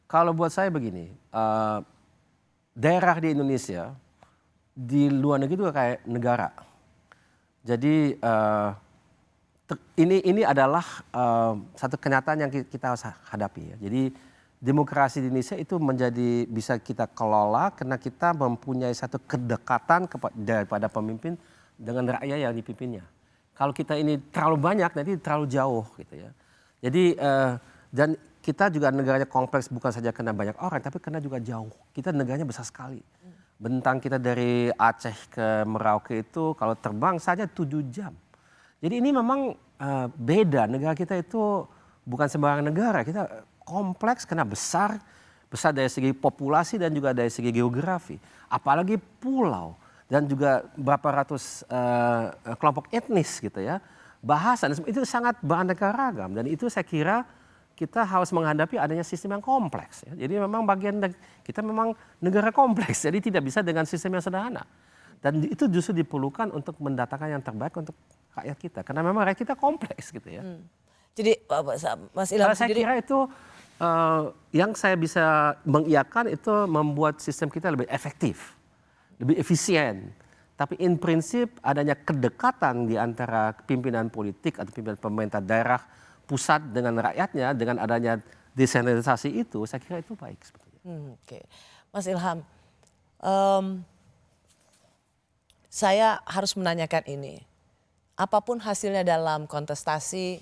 Speaker 5: Kalau buat saya begini, daerah di Indonesia di luar negeri juga kayak negara. Jadi ini adalah satu kenyataan yang kita harus hadapi ya. Jadi demokrasi di Indonesia itu bisa kita kelola karena kita mempunyai satu kedekatan daripada pemimpin dengan rakyat yang dipimpinnya. Kalau kita ini terlalu banyak nanti terlalu jauh gitu ya. Jadi dan kita juga negaranya kompleks bukan saja karena banyak orang tapi karena juga jauh. Kita negaranya besar sekali. Bentang kita dari Aceh ke Merauke itu kalau terbang saja 7 jam. Jadi ini memang beda, negara kita itu bukan sembarang negara. Kita kompleks karena besar dari segi populasi dan juga dari segi geografi. Apalagi pulau. Dan juga berapa ratus kelompok etnis gitu ya. Bahasa, itu sangat beraneka ragam. Dan itu saya kira kita harus menghadapi adanya sistem yang kompleks. Ya. Jadi memang kita memang negara kompleks, jadi tidak bisa dengan sistem yang sederhana. Dan itu justru diperlukan untuk mendatangkan yang terbaik untuk rakyat kita. Karena memang rakyat kita kompleks gitu ya.
Speaker 1: Jadi Mas Ilham
Speaker 5: saya kira itu yang saya bisa mengiyakan itu membuat sistem kita lebih efektif. Lebih efisien, tapi in prinsip adanya kedekatan di antara pimpinan politik atau pimpinan pemerintah daerah pusat dengan rakyatnya dengan adanya desentralisasi itu, saya kira itu baik sebetulnya.
Speaker 1: Oke. Mas Ilham, saya harus menanyakan ini, apapun hasilnya dalam kontestasi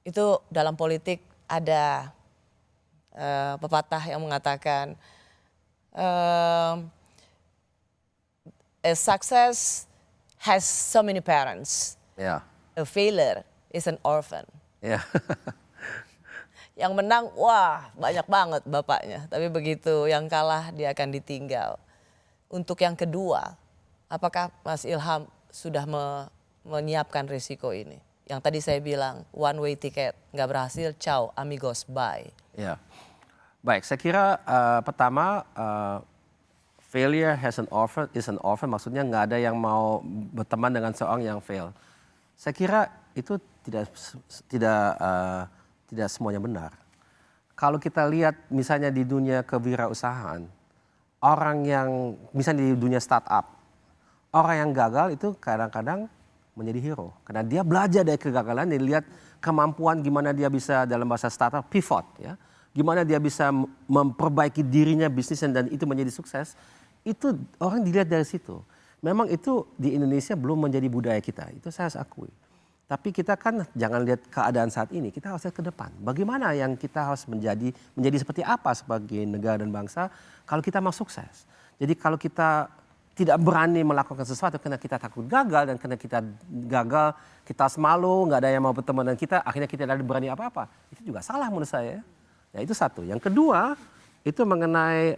Speaker 1: itu dalam politik ada pepatah yang mengatakan a success has so many parents.
Speaker 5: Yeah.
Speaker 1: A failure is an orphan.
Speaker 5: Yeah.
Speaker 1: Yang menang, wah banyak banget bapaknya. Tapi begitu yang kalah dia akan ditinggal. Untuk yang kedua, apakah Mas Ilham sudah menyiapkan risiko ini? Yang tadi saya bilang, one way ticket, nggak berhasil, ciao amigos, bye.
Speaker 5: Ya, baik. Saya kira pertama failure is an orphan, maksudnya nggak ada yang mau berteman dengan seorang yang fail. Saya kira itu tidak semuanya benar. Kalau kita lihat misalnya di dunia kewirausahaan, orang yang misalnya di dunia startup, orang yang gagal itu kadang-kadang menjadi hero karena dia belajar dari kegagalan, dia lihat kemampuan gimana dia bisa dalam bahasa startup pivot ya. Gimana dia bisa memperbaiki dirinya bisnisnya dan itu menjadi sukses. Itu orang dilihat dari situ. Memang itu di Indonesia belum menjadi budaya kita. Itu saya harus akui. Tapi kita kan jangan lihat keadaan saat ini, kita harus lihat ke depan. Bagaimana yang kita harus menjadi seperti apa sebagai negara dan bangsa kalau kita mau sukses. Jadi kalau kita tidak berani melakukan sesuatu karena kita takut gagal dan karena kita gagal, kita malu, nggak ada yang mau berteman dengan kita, akhirnya kita tidak berani apa-apa. Itu juga salah menurut saya. Ya itu satu. Yang kedua itu mengenai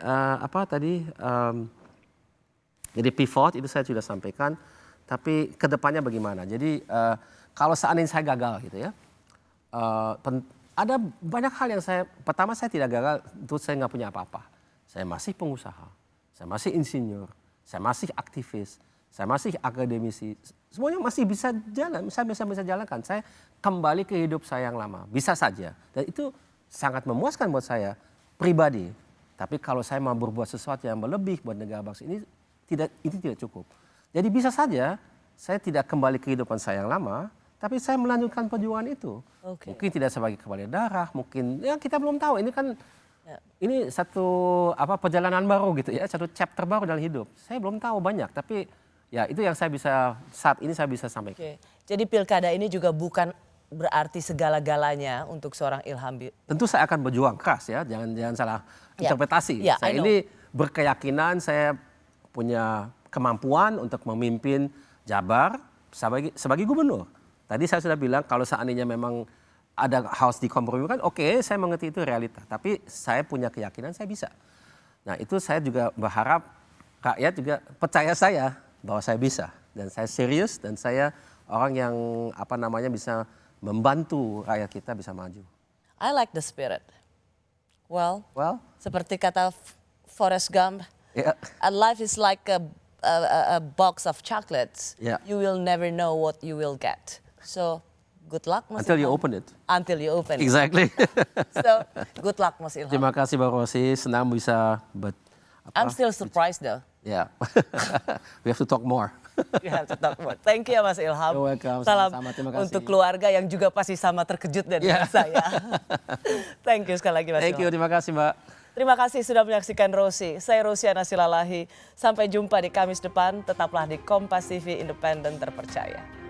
Speaker 5: jadi pivot itu saya sudah sampaikan. Tapi kedepannya bagaimana? Jadi kalau seandainya saya gagal gitu ya, ada banyak hal yang pertama saya tidak gagal, itu saya nggak punya apa-apa. Saya masih pengusaha, saya masih insinyur, saya masih aktivis, saya masih akademisi, semuanya masih bisa jalan, saya bisa jalankan. Saya kembali ke hidup saya yang lama, bisa saja. Dan itu sangat memuaskan buat saya pribadi. Tapi kalau saya mau berbuat sesuatu yang lebih buat negara bangsa ini tidak cukup. Jadi bisa saja saya tidak kembali ke kehidupan saya yang lama, tapi saya melanjutkan perjuangan itu. Okay. Mungkin tidak sebagai kepala daerah, mungkin ya kita belum tahu. Ini kan ini satu perjalanan baru gitu ya, satu chapter baru dalam hidup. Saya belum tahu banyak, tapi ya itu yang saat ini saya bisa sampaikan.
Speaker 1: Okay. Jadi pilkada ini juga bukan berarti segala-galanya untuk seorang Ilham.
Speaker 5: Tentu saya akan berjuang keras ya, jangan salah interpretasi. Saya ini berkeyakinan saya punya kemampuan untuk memimpin Jabar sebagai gubernur. Tadi saya sudah bilang kalau seandainya memang ada harus dikompromikan, oke, saya mengerti itu realita. Tapi saya punya keyakinan saya bisa. Nah itu saya juga berharap rakyat juga percaya saya bahwa saya bisa. Dan saya serius dan saya orang yang bisa membantu rakyat kita bisa maju.
Speaker 1: I like the spirit. Well, seperti kata Forrest Gump, life is like a box of chocolates. You will never know what you will get. So good luck, Mas
Speaker 5: Until
Speaker 1: Ilham.
Speaker 5: you open it.
Speaker 1: Until you open it.
Speaker 5: Exactly.
Speaker 1: So good luck, Mas Ilham.
Speaker 5: Terima kasih Mbak Rosi, senang bisa
Speaker 1: I'm still surprised though.
Speaker 5: Yeah. We have to talk more.
Speaker 1: You have to talk more. Thank you ya Mas Ilham.
Speaker 5: You're welcome.
Speaker 1: Salam
Speaker 5: Sama-sama, terima kasih.
Speaker 1: untuk keluarga yang juga pasti sama terkejut dengan saya. Thank you sekali lagi Mas
Speaker 5: Thank you,
Speaker 1: Ilham.
Speaker 5: terima kasih Mbak.
Speaker 1: Terima kasih sudah menyaksikan Rosi. Saya Rosiana Silalahi. Sampai jumpa di Kamis depan. Tetaplah di Kompas TV Independen Terpercaya.